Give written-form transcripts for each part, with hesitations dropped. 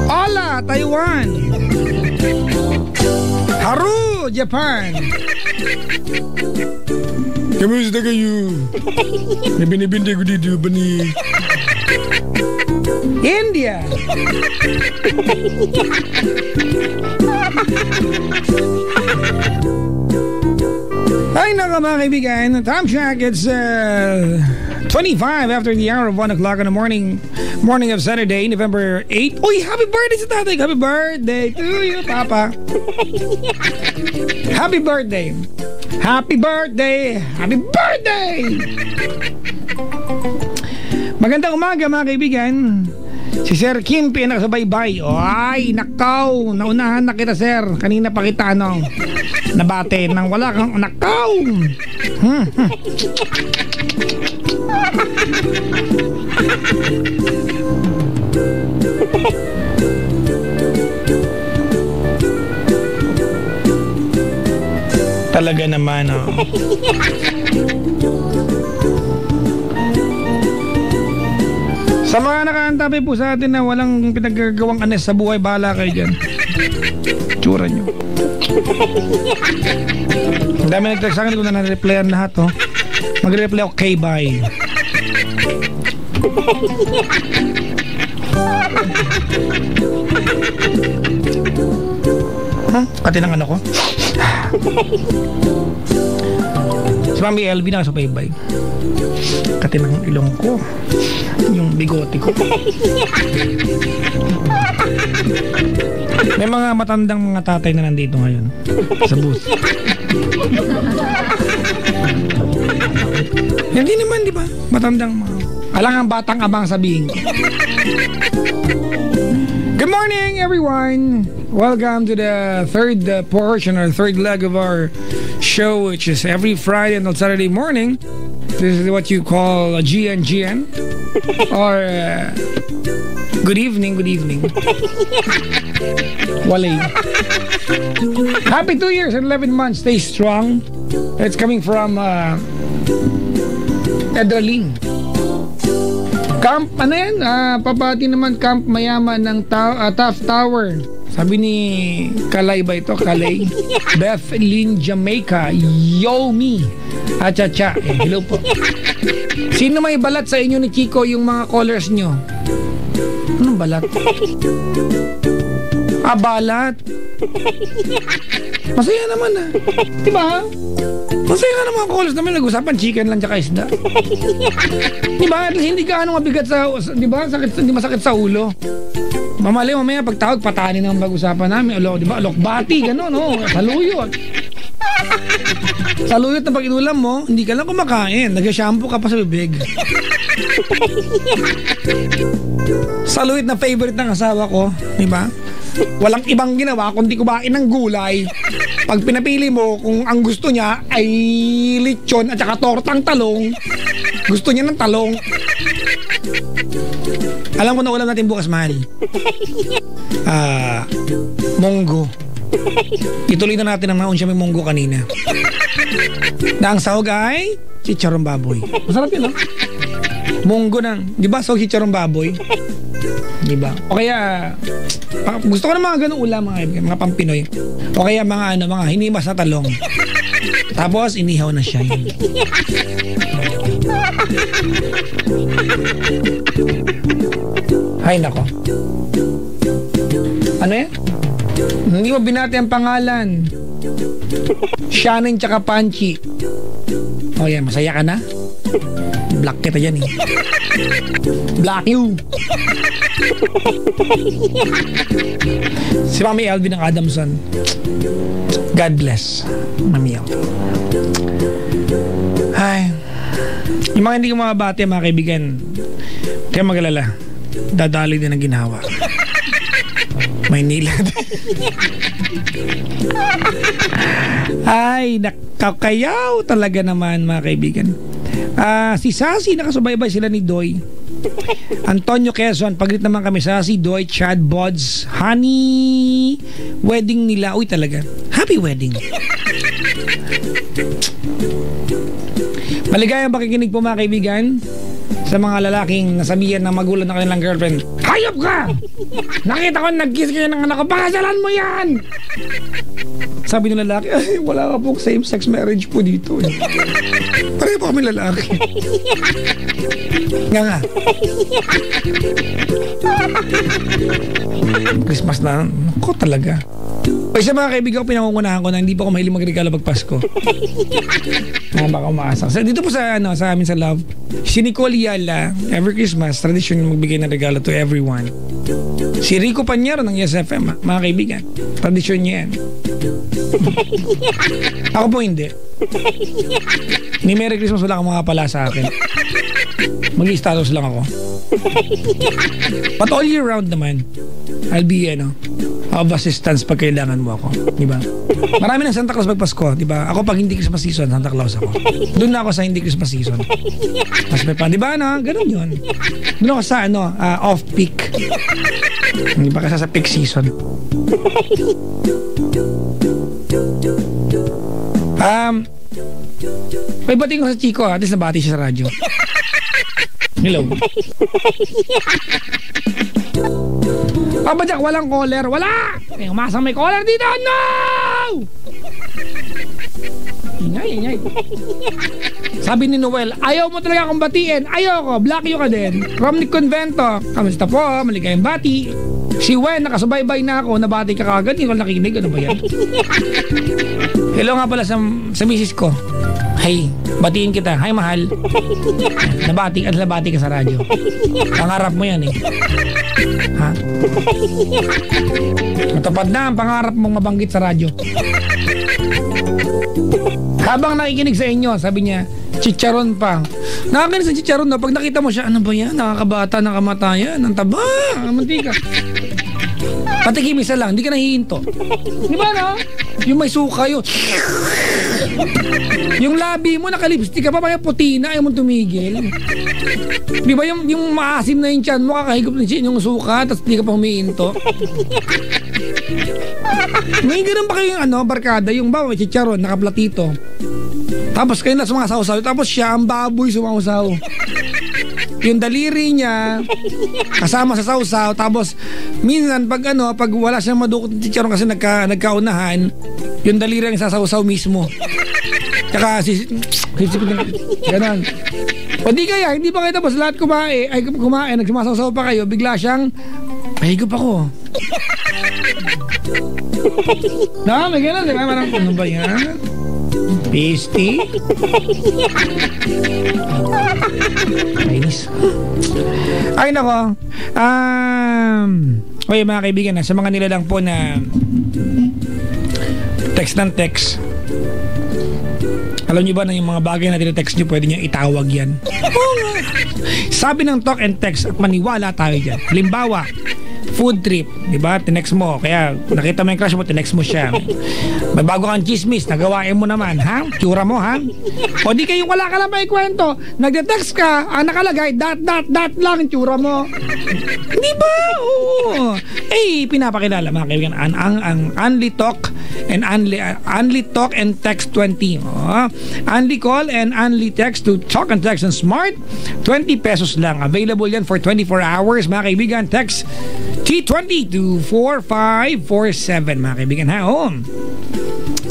Hola, Taiwan. Haru, Japan. Kamusta kayo? May binibindi ko dito ba ni India? Ay naka mga kaibigan, time check, it's 25 after the hour of 1 o'clock in the morning of Saturday, November 8. Uy, happy birthday sa tatay! Happy birthday to you, Papa! Happy birthday! Happy birthday! Happy birthday! Magandang umaga mga kaibigan. Si Sir Kim pinakasubaybay. Ay, nakaw! Naunahan na kita, Sir. Kanina pa kita, nabate nang wala kang nakaw! Talaga naman, Sa mga nakaantabi po sa atin na walang pinagagawang anes sa buhay, bahala kayo dyan. Tsura nyo. Ang dami nag-text sa akin, hindi ko na na-replyan lahat, Mag-reply ako, okay, bye. Kati ng ano ko. Si Mami LV nakasubaybay. Kati ng ilong ko. Yung bigote ko. May mga matandang mga tatay na nandito ngayon sa booth. Hindi naman, di ba? Matandang mga alangang batang abang sabihin ko. Good morning, everyone. Welcome to the third portion or third leg of our show, which is every Friday until Saturday morning. This is what you call a GN or good evening. Wale. Happy 2 years and 11 months. Stay strong. It's coming from Edralin. Camp, ano yan? Pabati naman Camp Mayaman ng Taft Tower. Sabi ni Kalay ba ito? Kalay? Beth Lynn Jamaica. Yomi. Acha-cha. Hello po. Sino may balat sa inyo ni Chico yung mga colors nyo? Anong balat? Balat. Masaya naman Diba? Masaya nga naman ang colors naman. Nag-usapan chicken lang tsaka isda. Diba? At least hindi ka mabigat sa, diba? Hindi masakit sa ulo. Mamaya pagtawag patani ng pag-usapan namin. Diba? Alokbati, gano'n, saluyot. Saluyot na pag inulam mo, hindi ka lang kumakain. Nag-shampoo ka pa sa bibig. Saluyot na favorite ng asawa ko, diba? Walang ibang ginawa kundi kumain ng gulay. Pag pinapili mo kung ang gusto niya ay lechon at saka tortang talong, gusto niya ng talong. Alam ko na ulam natin bukas, mahal. Munggo. Ituloy na natin ang naon siya may munggo kanina. Na ang sahog ay chicharong baboy. Masarap yun, Munggo ng, di ba, sahog chicharong baboy? Di ba? O kaya, gusto ko ng mga ganung ulam, mga Pampinoy. O kaya mga hinimas na talong. Tapos, inihaw na siya. Ay, nako. Ano yan? Hindi mo binati ang pangalan. Shannon tsaka Panchi. O yan, masaya ka na? Black kita dyan Black you. Si Mami Elvin ng Adamson. God bless, Mami Elvin. Ay, yung mga hindi ko mabati, mga kaibigan, kaya mag-alala, dadali din ang ginawa. Maynila. Ay, nakakayaw talaga naman, mga kaibigan. Si Sassy, nakasubaybay sila ni Doy. Antonio Quezon, pag-greet naman kami sa si Doy, Chad, Bods, Honey, wedding nila. Uy talaga, happy wedding. Maligayang pakikinig po mga kaibigan sa mga lalaking nasabihan ng magulang ng kanilang girlfriend, hayop ka! Nakita ko nag-kiss kayo ng anak ko, pakasalan mo yan! Sabi ng lalaki, ay wala ka pong same-sex marriage po dito eh. Pareho po kami lalaki. Nga. Christmas na, ko talaga. Kasi mga kaibigan ko, pinangungunahan ko na hindi pa ako mahilig magregalo pag Pasko. Baka umaasa. So, dito po sa amin sa Love, si Nicole Yala, every Christmas, tradisyon magbigay ng regalo to everyone. Si Rico Panyero ng YesFM, mga kaibigan, tradisyon niya yan. Ako po hindi. Ni Merry Christmas wala kang mga pala sa akin. Mag-i-status lang ako. But all year round naman, I'll be, of assistance pag kailangan mo ako. Diba? Marami ng Santa Claus pag Pasko. Diba? Ako pag hindi Christmas season, Santa Claus ako. Doon na ako sa hindi Christmas season. Mas may pan. Diba, ganun yun. Doon ako sa, off-peak. Hindi pa kasi sa peak season. May bating ko sa Chico. At least nabati siya sa radyo. Hello. Jack, walang caller. Wala! May umasang may caller dito. No! Ingay. Sabi ni Noel, ayaw mo talaga akong batiin. Ayoko, block you ka din. From the Convento. Kamusta po? Maligayang bati. Si Wen, nakasubaybay na ako. Nabati ka kagad. Hindi ko nakikinig. Ano ba yan? Hello nga pala sa misis ko. Hey, batiin kita. Hi, mahal. Nabati ka sa radyo. Pangarap mo yan eh. Ha? Matapad na ang pangarap mong mabanggit sa radyo. Habang nakikinig sa inyo, sabi niya, chicharon pa. Nakakinig sa chicharon na, pag nakita mo siya, ano ba yan? Nakakabata, nakamatayan, ang taba, ang mantika. Patikim isa lang, hindi ka nahihinto. Di ba no? Yung may suka yun. Yung labi mo, nakalipstick ka pa, may puti na, ayaw mong tumigil. Di ba yung maasim na yung tiyan mo, kakahigop na yung suka, tapos di ka pa humihinto. Ngayon ganun ba kayong barkada, yung bawa may chicharon, nakaplatito. Tapos kayo na sumasaw-saw, tapos siya ang baboy sumasaw. Yung daliri niya kasama sa sausaw, tapos minsan pag wala siyang madukot ng chicharon kasi nagkaunahan, yung daliri ang sasawsaw mismo. Tsaka ganon. O di kaya, hindi pa kayo tapos lahat kumain, nagsumasaw pa kayo, bigla siyang mahigop ako. May ganon, di ba? Marang, ano ba yan? Pasty? Kainis. Ay nako. Okay mga kaibigan, sa mga nila lang po na text ng text, alam nyo ba na yung mga bagay na tinetext nyo, pwede nyo itawag yan? Sabi ng talk and text at maniwala tayo dyan. Halimbawa, food trip, di ba? Tinext mo, kaya nakita mo yung crush mo, tinext mo siya. May bago kang chismis, nagawain mo naman, ha? Tsura mo, ha? O di kayong wala ka lang may kwento, nagde-text ka, ang nakalagay, dot lang, tsura mo. Di ba? Oo. Pinapakilala mga kaibigan, ang Unli Talk and Unli Talk and Text 20. Unli Call and Unli Text to Talk and Text and Smart, 20 pesos lang. Available yan for 24 hours, mga kaibigan. Text T20 to 4547, mga kaibigan, ha?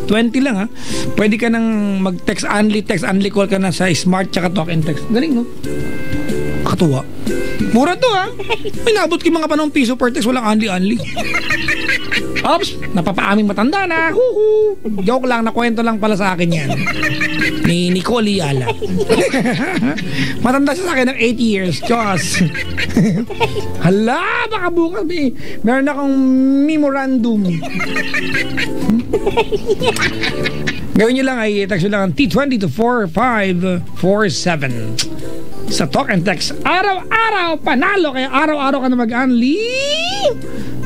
20 lang, ha? Pwede ka nang mag-text, Unli Call ka na sa Smart tsaka Talk and Text. Galing, no? Katuwa. Mura to, ha? May nabot ki mga panong piso per text, walang Unli. Oops, napapaaming matanda na. Huhu. Joke lang, nakwento lang pala sa akin yan. Ni Nicole Yala. Matanda siya sa akin ng 80 years. Diyos. Hala, baka bukas meron akong memorandum. Gawin nyo lang ay text nyo lang T20 to 4547. sa Talk and Text. Araw-araw panalo, kaya araw-araw ka na mag-unli.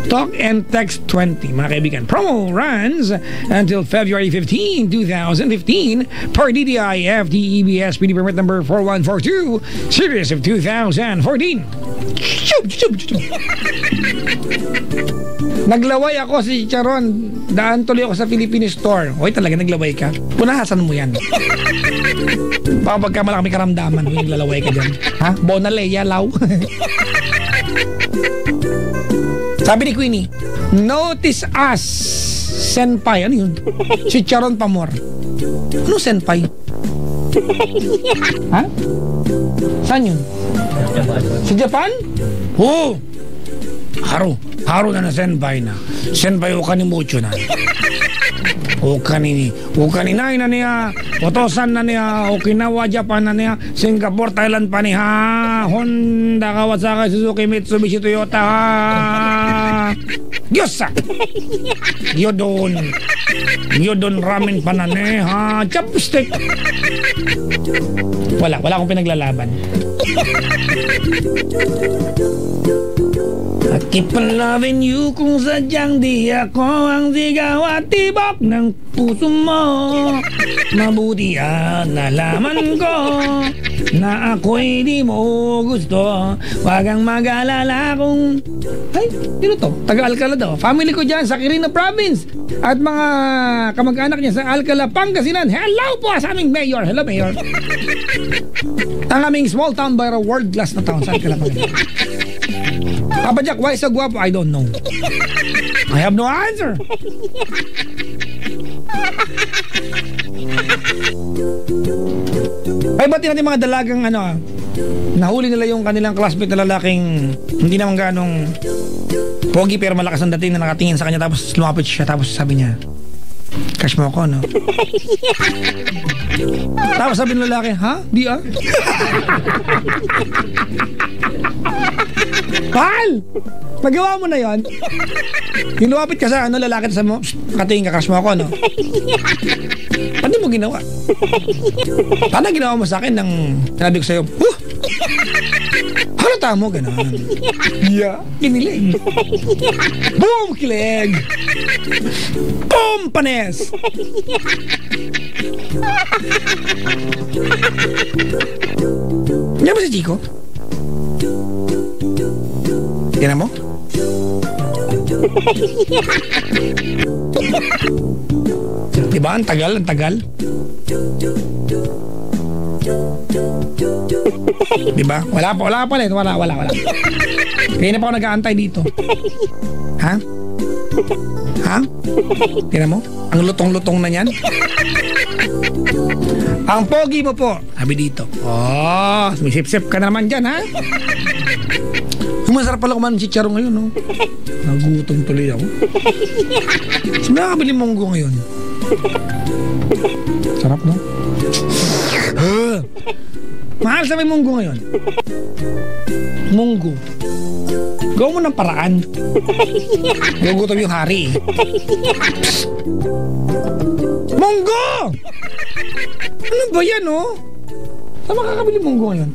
Talk and Text 20, mga kaibigan. Promo runs until February 15, 2015 per DTI FTEBS PD permit number 4142 series of 2014. Naglaway ako sa chicharon. Daan tuloy ako sa Philippine Store. Hoy, talaga naglaway ka? Punahasan mo yan. Baka pagka malaki karamdaman, naglalaway ka dyan. Ha? Bonaleya, law. Sabi ni Queenie, notice us, senpai. Ano yun? Chicharon Pamor. Ano senpai? Ha? Saan yun? Sa Japan? Oh! Haro na senpai na. Senpai o kanimucho na. O kaninay na niya, Otosan na niya, Okinawa, Japan na niya, Singapore, Thailand pa niya, Honda, Kawasaki, Suzuki, Mitsubishi, Toyota, Gyosa, Gyodon ramen pa na niya, chopstick. Wala akong pinaglalaban. I keep on loving you kung sadyang di ako ang sigaw at tibok ng puso mo. Mabuti at nalaman ko na ako'y di mo gusto. Wag kang mag-alala kung... Ay, sino to? Taga-Alcala daw. Family ko dyan sa Quirino Province at mga kamag-anak niya sa Alcala, Pangasinan. Hello po sa aming mayor. Hello, mayor. Ang aming small town by a world class na town sa Alcala, Pangasinan. Papa Jack, why so guwapo? I don't know. I have no answer. Ay, ba't natin mga dalagang nahuli nila yung kanilang classmate na lalaking hindi naman ganong pogi pero malakas ang dating na nakatingin sa kanya, tapos lumapit siya, tapos sabi niya, crush mo ako, no? Tapos sabi ng lalaki, ha? Di ah? Pal! Nagawa mo na yon? Yung lumapit ka sa lalaki, sa mo, katingin ka, crush mo ako, no? Paano mo ginawa? Paano ginawa mo sa akin nang sinabi ko sa'yo, halata mo, gano'n. Yeah, kinilig. Boom, kilig. Boom, panes. Yan ba si Chico? Yan mo? Diba? Ang tagal. Diba? Wala pa ulit. Wala. Kaya na pa ako nag-aantay dito. Ha? Tingnan mo? Ang lutong-lutong na yan. Ang pogi mo po. Sabi dito. Oh, sumisip-sip ka na naman dyan, ha? Masarap pala kumain ng chicharon ngayon, no? Nagutom tuloy ako. Saan nakakabili monggo ngayon? Sarap, no? Mahal sa may monggo ngayon. Monggo. Gawin mo ng paraan. Gugutom yung hari. Monggo! Ano ba yan, no? Saan makakabili monggo ngayon?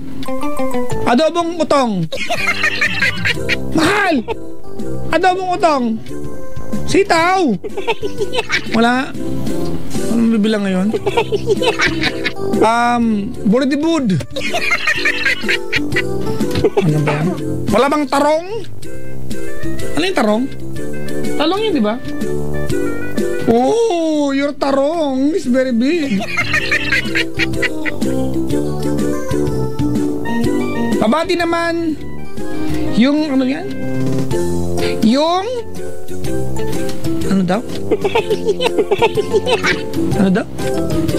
Adobong utong. Mahal! Adobong utong. Sitaw. Wala. Anong bibilang ngayon? Buridibud. Ano ba yan? Wala bang tarong? Ano yung tarong? Talong yun, di ba? Oh, your tarong is very big. Pabati naman yung ano yan? Yung ano daw?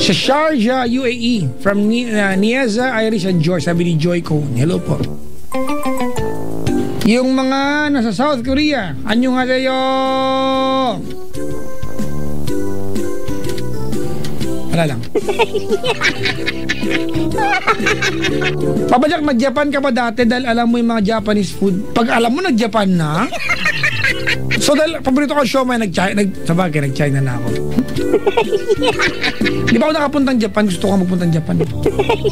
Sa Sharjah, UAE from Nieza, Irish and George. Sabi ni Joy Cone. Hello po. Yung mga nasa South Korea, anyong haseyo. Wala lang. Papa Jack, nag-Japan ka ba dati dahil alam mo yung mga Japanese food? Pag alam mo nag-Japan na, So dahil paborito ko siomay, sabagay, nag-China na ako. Di ba ako nakapuntang Japan? Gusto ko magpuntang Japan.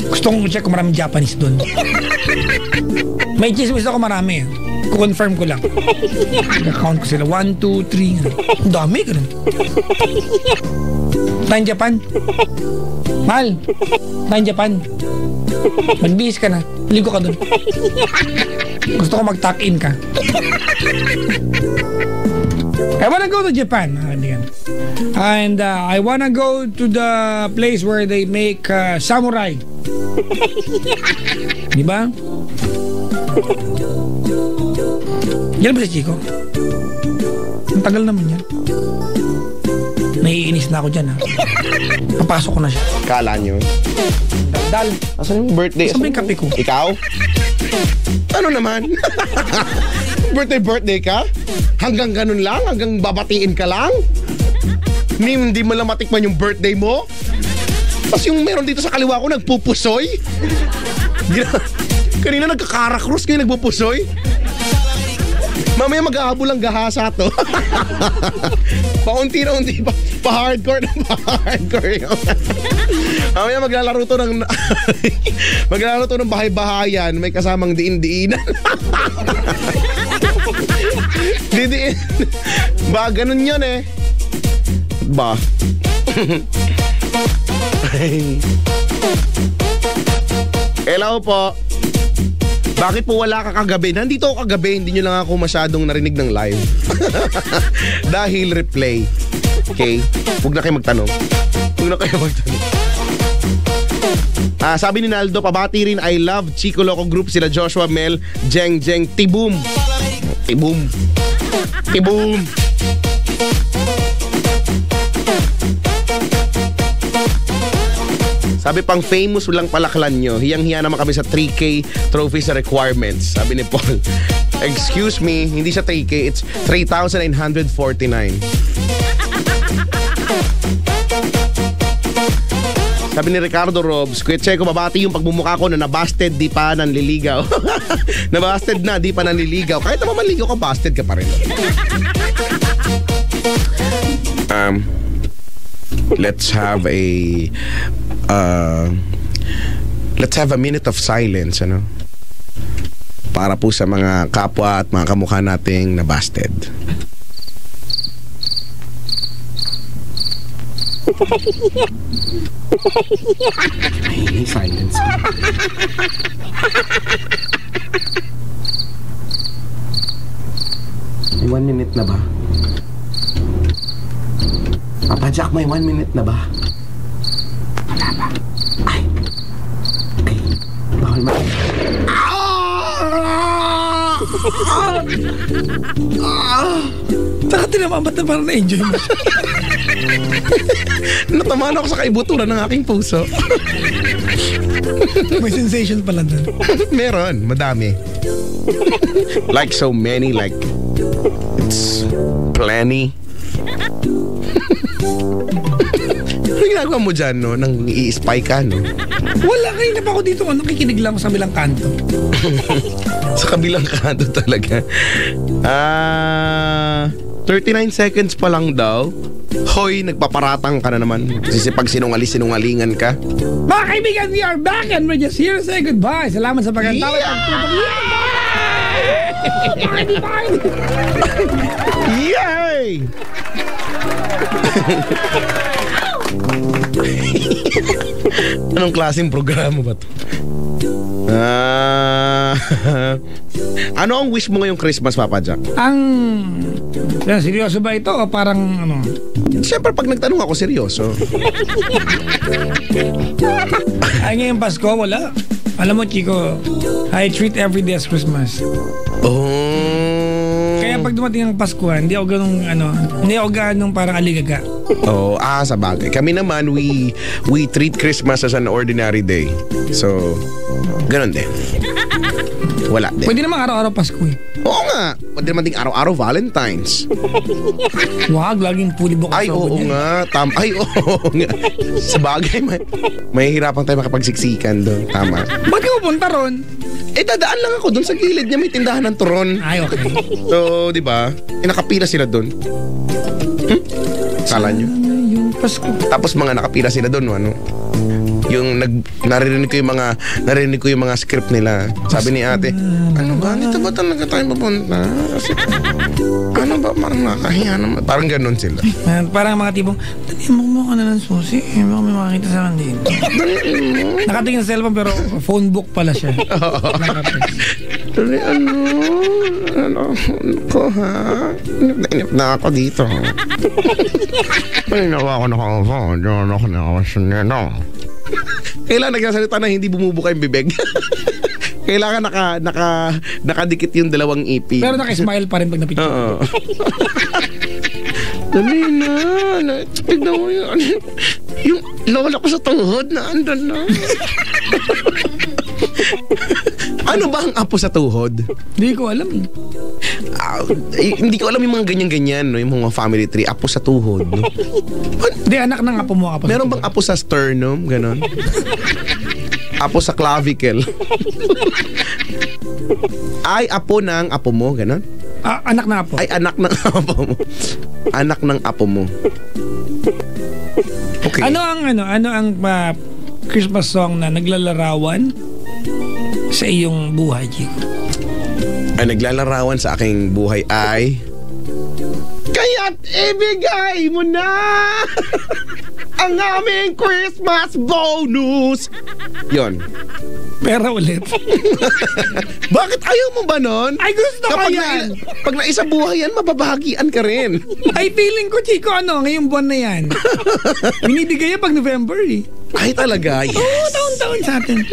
Gusto kong check kung maraming Japanese doon. May chismis ako marami. Confirm ko lang. Nag-count ko sila. 1, 2, 3. Ang dami, ganun. Tayong Japan. Mahal. Tayong Japan. Magbihis ka na. Ligo ka doon. Gusto ko mag-tuck-in ka. I wanna go to Japan. And I wanna go to the place where they make samurai. Di ba? Yan ba si Chico? Ang tagal naman yan. Naiinis na ako dyan, ha. Papasok ko na siya. Kala nyo? Dal. Asan yung birthday? Asan yung kape ko? Ikaw? Ano naman? Birthday ka? Hanggang ganun lang? Hanggang babatiin ka lang? Hindi mo lang matikman yung birthday mo? Tapos yung meron dito sa kaliwa ko nagpupusoy? Kanina nagkakarakros, ngayon nagpupusoy? Mamaya mag-ahabol ang gahasa to. Paunti na unti pa-hardcore na pa-hardcore yun. Mamaya maglalaro to ng bahay-bahayan, may kasamang diin-diinan. Didiin. Ba, ganun yun eh. Ba? Hello po. Bakit po wala ka kagabi? Nandito ako kagabi, hindi nyo lang ako masyadong narinig ng live. Dahil replay. Okay? Huwag na kayo magtanong. Sabi ni Naldo, pabati rin, I love Chico Loco Group, sila Joshua, Mel, Jeng, Tibum. Tibum. Sabi pang famous lang palaklan nyo. Hiyang-hiya naman kami sa 3K trophy sa requirements. Sabi ni Paul. Excuse me, hindi siya 3K, it's 3,949. Sabi ni Ricardo Robs, Kuya Checo, babati yung pagmumukha ko na nabasted, di pa nanliligaw. Nabasted na, di pa nanliligaw. Kahit naman manligaw ka, busted ka pa rin. Let's have a minute of silence, ano? Para po sa mga kapwa at mga kamukha nating nabasted. Ay, silence. May 1 minute na ba? Papa Jack, may 1 minute na ba? Wala ba? Ay. Okay. Bawal ba? Saka tinamaan, ba't na parang na-enjoy mo? Natamaan ako sa kaibuturan ng aking puso. May sensation pala doon. Meron, madami. Like so many, like it's plenty. Ano ginagawa mo dyan, no? Nang i-spy ka, no? Wala, kayo na pa ako dito. Nakikinig lang sa kabilang kanto. Sa kabilang kanto talaga. 39 seconds pa lang daw. Hoy, nagpaparatang ka na naman. Kasi pag sinungalingan ka. Mga kaibigan, we are back and we're just here to say goodbye. Salamat sa pagkantawag. Yay! Anong klaseng programa ba to? Ano ang wish mo ngayong Christmas, Papa Jack? Seryoso ba ito o parang ano? Siyempre pag nagtanong ako, seryoso. Ay, ngayong Pasko, wala. Alam mo, Chico, I treat every day as Christmas. Kaya pag dumating ang Pasko, hindi ako ganong parang aligaga. Sa bagay. Kami naman, we treat Christmas as an ordinary day. So, ganun din. Wala din. Pwede naman araw-araw Pasko eh. Oo nga. Pwede naman ding araw-araw Valentine's. Wag, laging fully book Ay, oo nga. Ay, oo nga. Sa bagay, may hirapan tayo makapagsiksikan doon. Tama. Ba't ka pupunta ron? Dadaan lang ako doon sa gilid niya. May tindahan ng turon. Ay, okay. So, di ba? Nakapila sila doon. Kala nyo? Yung Pasko. Tapos mga nakapila sila doon, ano? Yung narinig ko yung mga script nila. Sabi ni ate, ano ba? Dito ba talaga tayo mapunta? Kasi, ano ba? Parang nakahiya naman. Parang ganun sila. Parang mga tipong, dali mo ka na ng susi. Baka may makakita sa akin dito. Nakatingin sa cellphone pero phone book pala siya. Dali, ano ko ha? Inip na ako dito. Ay, nawa ako nakaupo. Diyan ako nakawasunero. Kailangan nagsasalita na hindi bumubuka yung bibig. Kailangan nakadikit yung dalawang ipin. Pero nakismile pa rin pag napicture. Oo. Dali na. Tignan mo yung lola ko sa tuhod na andun na. Ano ba ang apo sa tuhod? Hindi ko alam. Hindi ko alam yung mga ganyan-ganyan, no? Yung mga family tree. Apo sa tuhod, no? Hindi, anak ng apo mo. Apo meron bang apo sa sternum? Ganon. Apo sa clavicle. Ay, apo ng apo mo, ganon? Anak ng apo. Ay, anak ng apo mo. Anak ng apo mo. Okay. Ano ang Christmas song na naglalarawan sa iyong buhay, Chico? Ang naglalarawan sa aking buhay ay kaya't ibigay mo na ang aming Christmas bonus. Yon. Pera ulit. Bakit ayaw mo ba nun? Ay, gusto ko yan. Pag naisa buhay yan, mababahagian ka rin. Ay, feeling ko, Chico, ngayong buwan na yan. Binibigay yan pag November eh. Ay, talaga? Yes. Oo, taon-taon sa atin.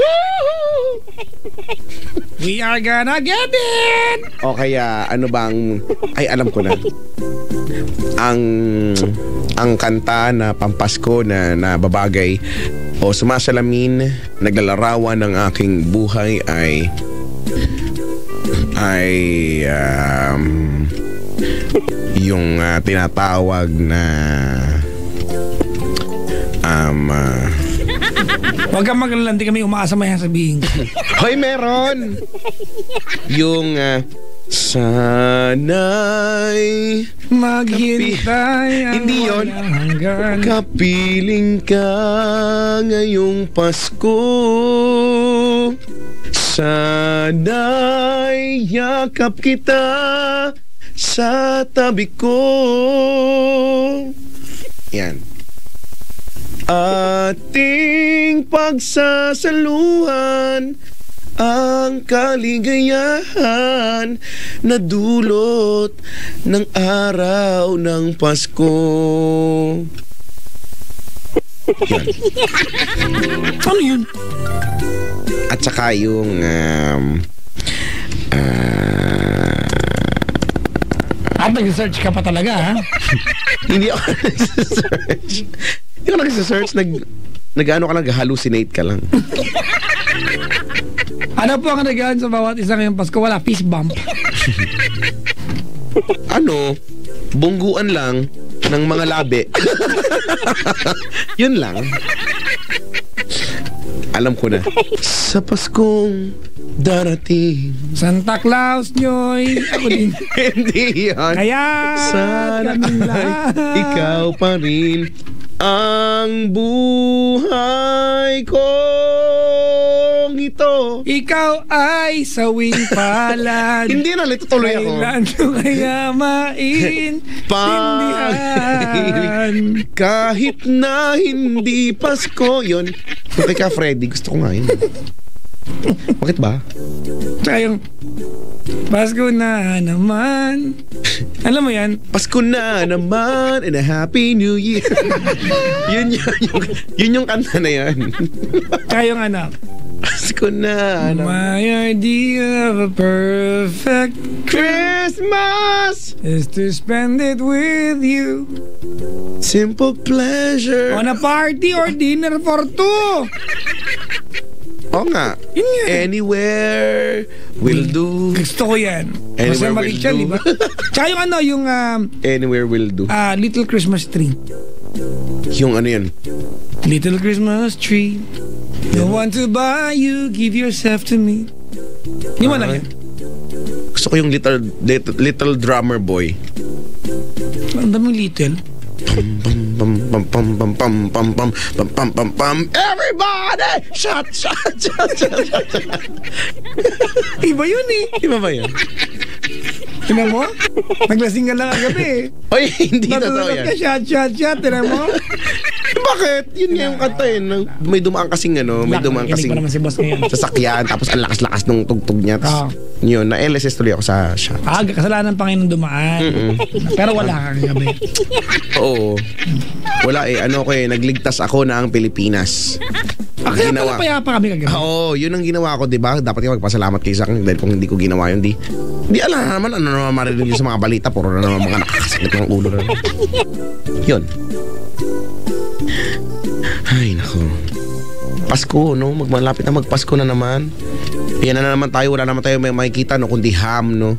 We are gonna get it! O kaya, ano bang... Ay, alam ko na. Ang kanta na pampasko na babagay o sumasalamin, naglalarawan ng aking buhay ay yung tinatawag na Huwag kang maglala, hindi kami umaasa may sabihin. Hoy, meron! Yung sana'y maghintay ang hindi yun. walang hanggan. Kapiling ka ngayong Pasko. Sana'y yakap kita sa tabi ko. Yan. Ating pagsasaluhan ang kaligayahan na dulot ng araw ng Pasko. Yan. Ano yun? At saka yung nag-search ka pa talaga, ha? Hindi ako nag-search. Hindi ako nag-search. Nag-hallucinate ka lang. Ano po ang nagaan sa bawat isa ngayong Pasko? Wala, fist bump. Bungguan lang ng mga labi. Yun lang. Alam ko na. Sa Paskong darating, Santa Claus nyo'y ako din. hindi yan. Kaya sana kaming lahat. ikaw pa rin ang buhay kong ito. Ikaw ay sawing palad. Hindi na, tutuloy ako. Kailan ko kaya maintindihan? Kahit na hindi Pasko. Yun. Kay ka, Freddy. Gusto ko nga yun. Bakit ba? Tsaka yung Pasko na naman. Alam mo yan? Pasko na naman and a Happy New Year. yun yung kanta na yan. Tsaka yung Pasko na naman. My idea of a perfect Christmas is to spend it with you. Simple pleasure. On a party or dinner for two. Oo nga. Yun nga. Anywhere will do. Gusto ko yan. Anywhere Mas maliit will siya, do. di ba? Tsaka yung ano, yung Anywhere will do. Little Christmas Tree. Yung ano yan? Little Christmas tree, no one to buy you, give yourself to me. Di mo lang yan? Gusto ko yung little drummer boy. Ang daming little. Pam pam pam pam pam pam pam pam pam pam pam. Everybody! Shot. Iba yun eh. Iba ba yun? Tinan mo? Naglasing ka lang agabi eh. Oy, hindi totoo Natutulog yan. ka, shot. Tinan mo? Bakit? Yun nga yung kanta yun. May dumaan kasing ano, may dumaan Nakikinig kasing pa naman si boss ngayon. sasakyan, tapos ang lakas-lakas ng tugtog niya. Oo. Yun, na-LSS tuloy ako sa shot. Kasalanan pa ngayon ng dumaan. Pero wala kang gabi. Oo. Wala eh, ano ko eh, nagligtas ako na ang Pilipinas. Kaya pala payapa kami kagabi. Oo, yun ang ginawa ko, di ba? Dapat yung magpasalamat kay Zach dahil kung hindi ko ginawa yun, di alam naman, ano naman marinig yun sa mga balita, puro na naman mga nakakasakit ng ulo na. Yun. Ay, nako. Pasko, no? Malapit na magpasko na naman. Yan na naman tayo, wala naman tayo may makikita, no? Kundi ham, no?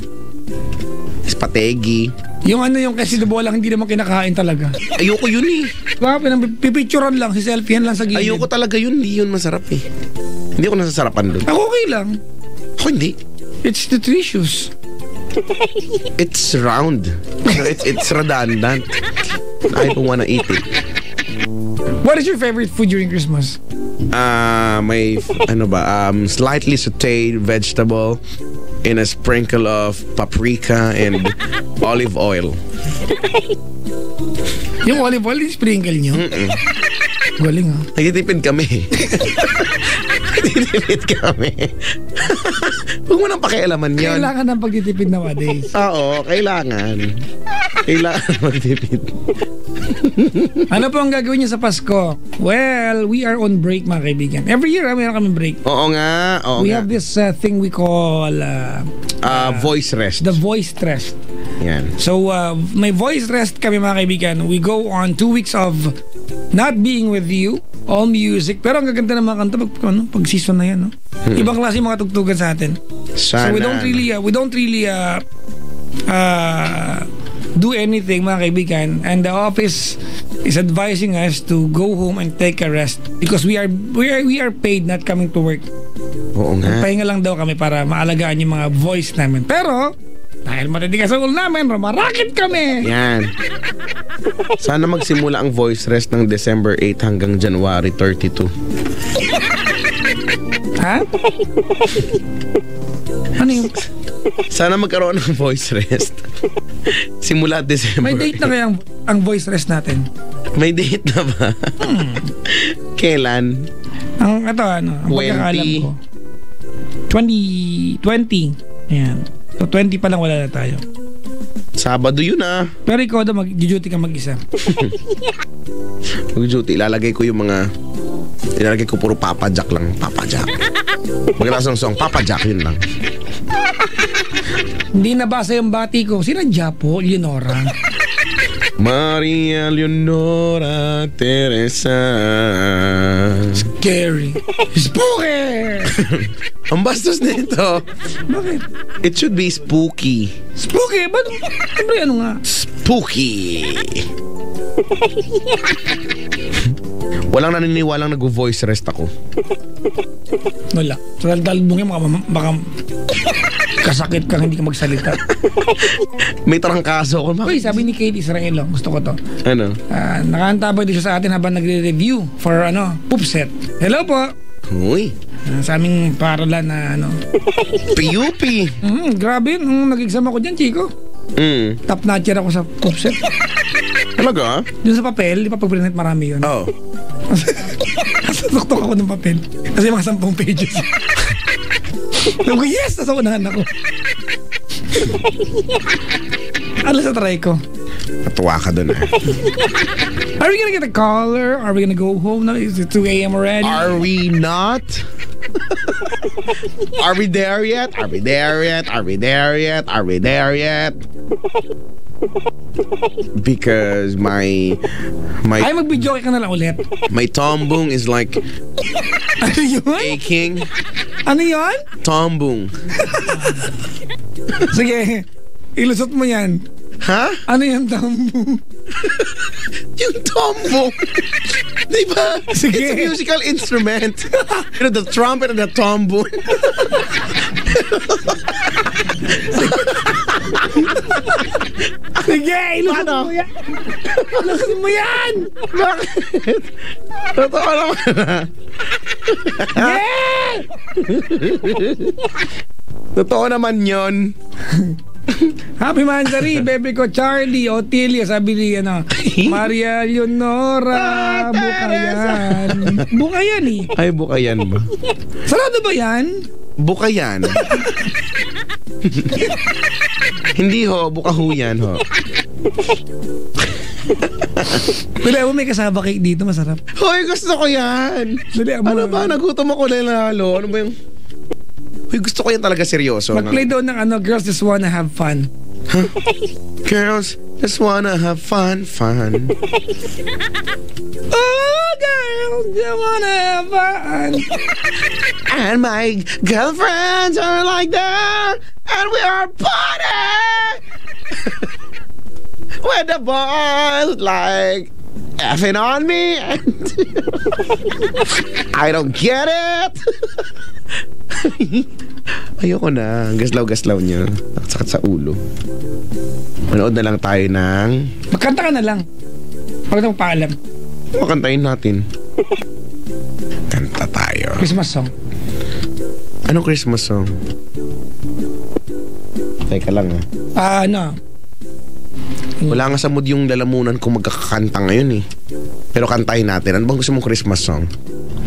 Spategi. Yung ano yung kasi bola hindi naman kinakain talaga. Ayoko yun eh. Pipicturean lang, si selfiehan lang sa gilid. Ayoko talaga yun, hindi yun masarap eh. Hindi ako nasasarapan doon. Ako okay lang. Ako hindi. It's nutritious. It's round. It's redundant. I don't wanna eat it. What is your favorite food during Christmas? May slightly sauteed vegetable in a sprinkle of paprika and olive oil. Yung olive oil, sprinkle nyo? Galing ha. Nagtitipid kami. Nagtitipid kami. Huwag mo nang pakialaman yun. Kailangan ng pagtitipid nowadays. Oo, kailangan. Kailangan magtipid. Ano po ang gagawin niyo sa Pasko? Well, we are on break mga kaibigan. Every year, meron kami break. Oo nga. We have this thing we call voice rest. the voice rest. Yan. So, may voice rest kami mga kaibigan. We go on 2 weeks of not being with you, all music. Pero ang gaganda ng mga kanta pag season na yan, no? Ibang klase mga tugtugan sa atin. Sana. So we don't really do anything mga kaibigan, and the office is advising us to go home and take a rest because we are paid not coming to work. Oo nga. Pahinga lang daw kami para maalagaan yung mga voice namin. Pero dahil matitigas ang ulo namin, marakit kami. Yan. Sana magsimula ang voice rest ng December 8 hanggang January 32. Ha? Ano yung... Sana magkaroon ng voice rest. Simula December. May date na kaya ang voice rest natin? May date na ba? Kailan? Ang pagkakaalam ko. 2020. Ayan. So 20 pa lang wala na tayo. Sabado yun ah. Pero ikaw daw mag-duty ka mag-isa. Mag-duty, ilalagay ko puro Papa Jack lang. Papa Jack. Maglasang song, Papa Jack, yun lang. Hindi nabasa yung bati ko. Sinadya po, Leonora. Maria Leonora Teresa. Scary. Spooky! Ang bastos nito. Bakit? It should be spooky. Spooky? Ba't? Siyempre ano nga? Spooky. Walang naniniwalang nag-voice rest ako. Wala. So daldalbong yung baka kasakit kang hindi ka magsalita. May trangkaso ako. Uy, sabi ni Kate Israel, gusto ko to. Ano? Nakaantabay din siya sa atin habang nagre-review for Poopset. Hello po. Uy. Sa aming paralan na PUP. Grabe, nung nag-exam ako dyan, Chico. Top notcher ako sa Poopset. Talaga? Doon sa papel, di pa pag-print marami yun. Oo. Nasasuktok ako ng papel. Kasi mga 10 pages. Sabi ko, yes! Nasa unahan ako. Ano sa try ko? Natuwa ka doon ah. Are we gonna get a caller? Are we gonna go home now? Is it 2 a.m. already? Are we not? Are we there yet? Are we there yet? Are we there yet? Are we there yet? Because my Ay, mag-video ka na lang ulit. my tombong is like Ano yun? aching. Ano yun? Tombong. Sige, ilusot mo yan. Ha? Ano yan, tambo? Yung tombong. Diba? Sige. It's a musical instrument. You know, the trumpet and the trombone. Sige, ilusot mo yan. Ilusot mo yan. Bakit? Totoo naman. Yeah! Totoo naman yun. Happy Manzari, bebe ko Charlie, Otilia, sabi ni Maria Leonora, Bukayan. Bukayan eh. Ay, Bukayan ba? Sarado ba yan? Bukayan. Hindi ho, Bukahu yan ho. Dali mo, may kasaba cake dito, masarap. Hoy, gusto ko yan. Dali mo. Ano ba? Nagutom ako lalo. Ano ba yung... Hoy, gusto ko yan talaga seryoso. Mag-play daw ng Girls Just Wanna Have Fun. Huh? Girls just wanna have fun. Oh, girls just wanna have fun. And my girlfriends are like that. And we are party. When the boys like effing on me. I don't get it. Ayoko na. Gaslaw-gaslaw niya. Sakit sa ulo. Manood na lang tayo ng... Magkanta ka na lang. Huwag na magpaalam. Makantayin natin. Kanta tayo. Christmas song. Anong Christmas song? Teka lang Ano? Wala nga sa mood yung lalamunan kung magkakanta ngayon eh. Pero kantahin natin. Ano bang gusto mong Christmas song?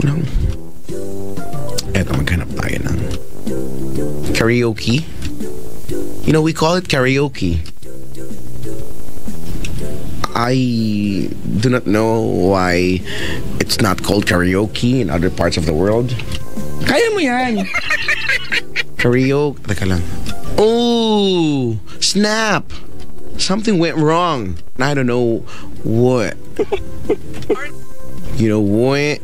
Wala. Eto, maghanap tayo ng karaoke. You know, we call it karaoke. I do not know why it's not called karaoke in other parts of the world. Kaya mo yan. Karaoke. Teka lang. Oh! Snap! Something went wrong. I don't know what. You know what?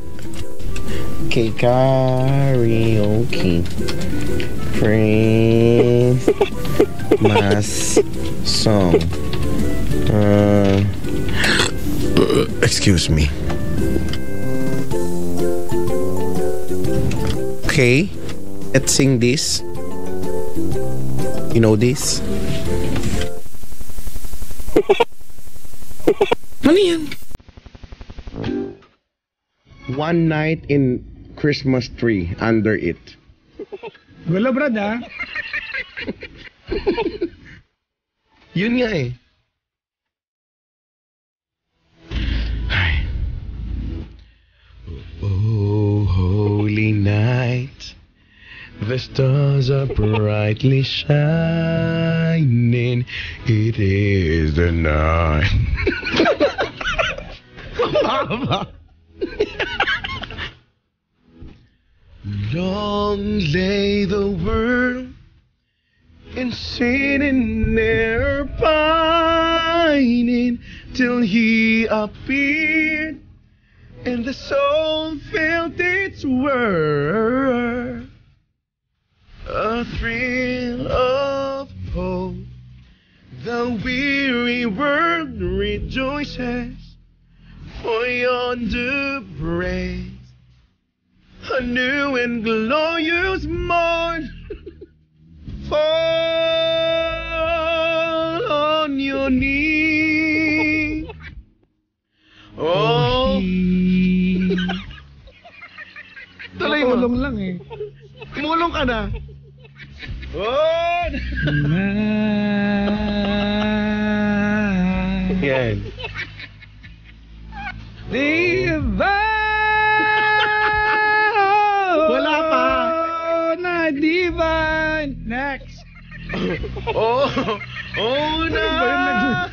Okay, karaoke. Christmas song. Excuse me. Okay, let's sing this. You know this? Ano yan? One night in Christmas tree under it. Gulo, brad, ha? Yun nga eh. Ay. Oh, holy night, the stars are brightly shining. It is the night. Long lay the world in sin and error pining till he appeared, and the soul felt its worth. A thrill of hope, the weary world rejoices, for yonder breaks a new and glorious morn. Fall on your knees. Oh, tuloy mo. Tulong lang eh. Tumulong ka na. Oh! Yan. Wala pa. Divine. Next. Oh, oh night.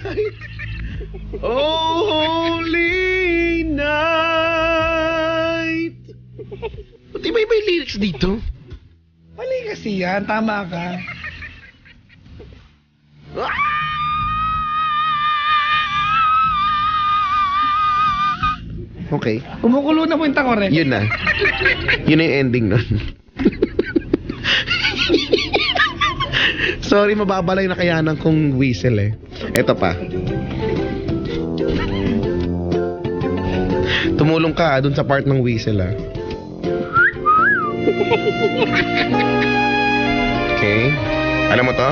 Oh, holy night. Di ba may lyrics dito? Mali kasi yan. Tama ka. Okay. Kumukulo na po yung takore. Yun na. Yun na yung ending nun. Sorry, mababalay na kayanan kong whistle eh. Eto pa. Tumulong ka dun sa part ng whistle ah. Okay. Alam mo to?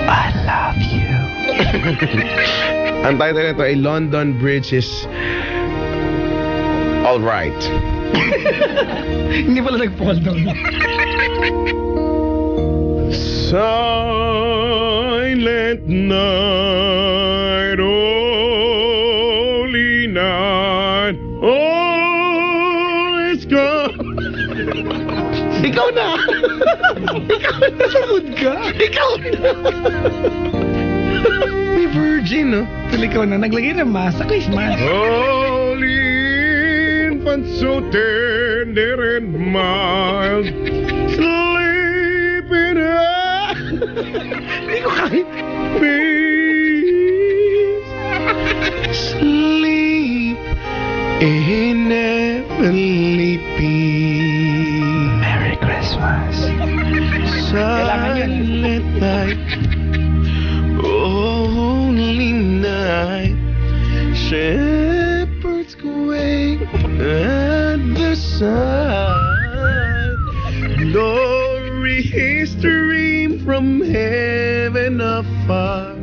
I love you. Ang title nito ay London Bridge is Alright. Hindi pala nag-fall down. Silent night, holy night, all is gone. Ikaw na! Ikaw na! Sahod ka? Ikaw na! May virgin, no? Ikaw na, naglagay ng mask sa Christmas. Holy infant, so tender and mild, sleeping Hindi ko kahit peace, sleep in heavenly peace. Merry Christmas. Silent night, holy night, shepherds wake at the sun. Glory stream from heaven afar.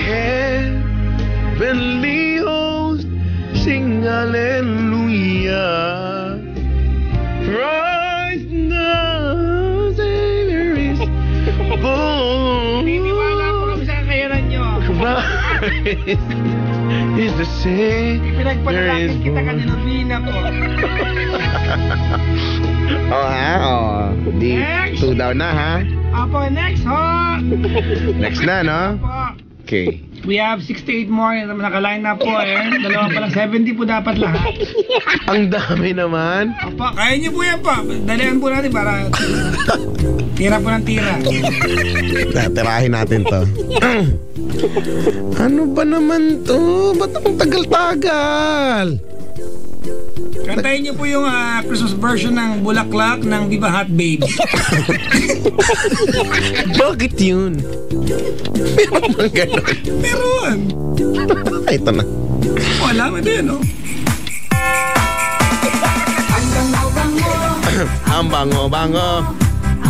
Heavenly host sing hallelujah. Christ the Savior is born. Niniwala po kami sa kakayanan nyo. Christ is the Savior is Pinagpalalakin kita born. kanina Vina po. Di Next. 2 down na ha. Apo, next ho! Next na no. Apo. Okay. We have 68 more na naka-line na po eh. Dalawa pa lang, 70 po dapat lahat. Ang dami naman. Apo, kaya niyo po yan pa. Dalihan po natin para tira po ng tira. Tirahin natin to. Ano ba naman to? Ba't ang tagal-tagal? Kantayin niyo po yung Christmas version ng Bulaklak ng Viva Hot Babes. Bakit yun? Meron bang ganon? Meron. Ito na. Wala mo din, no? Ang bango-bango,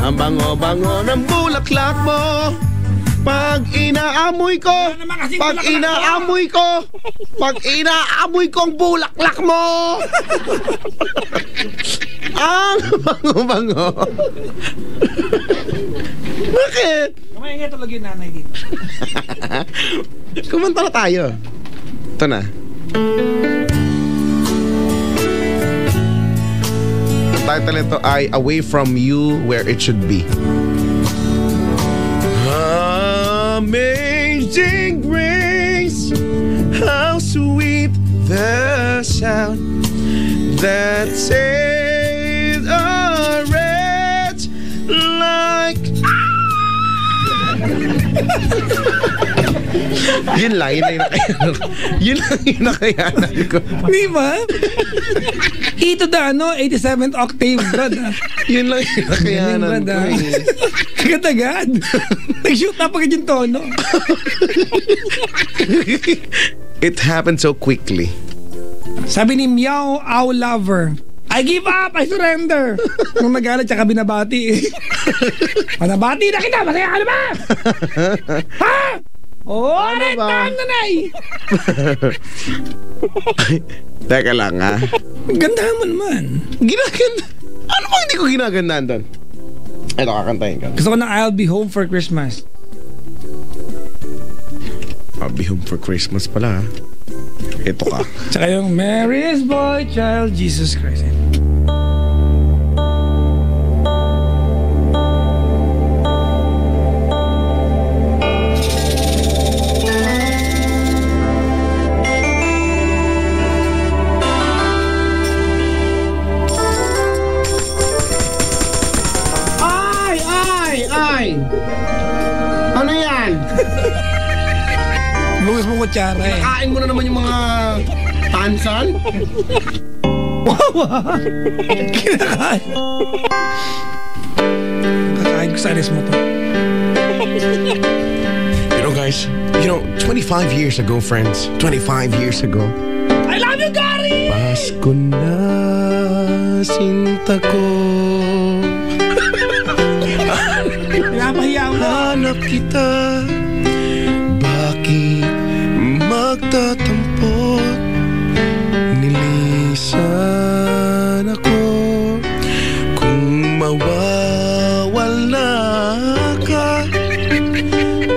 ang bango-bango ng bulaklak mo. Pag inaamoy ko, pag inaamoy ko, pag inaamoy ko ang bulaklak mo. Ang bango-bango. Bakit? Kamaya nga talaga yung nanay dito. Kumanta na tayo. Ito na. Ang title nito ay Away From You Where It Should Be. Amazing grace, how sweet the sound that saves a wretch like. Yun lang yung nakayanan ko. Di ba? Ito da, 87th octave, brad. Yun lang yung nakayanan ko. Agad-agad. Nag-shoot na pagod yung tono. It happened so quickly. Sabi ni Meow Owl Lover, I give up, I surrender. Nung nagalit, tsaka binabati. Manabati na kita, masaya ka na ba? Ha? Oh, ano ba? Nanay. Teka lang ha. Ganda mo naman. Ginaganda. Ano bang hindi ko ginagandaan doon? Ito, kakantahin ka. Gusto ko ng I'll Be Home for Christmas. I'll be home for Christmas pala ha. Ito ka. Tsaka yung Mary's Boy Child Jesus Christ. Ay! Ano yan? Bukas mo kutsara eh. Kain mo na naman yung mga Tansan? Wow! Kinakain. Kakain ko sa alis mo to. You know, guys, 25 years ago, friends, 25 years ago, I love you, Gary! Pasko na, sinta ko. Pinapahiya mo. Hanap kita, bakit magtatampot? Nilisan ako, kung mawawala ka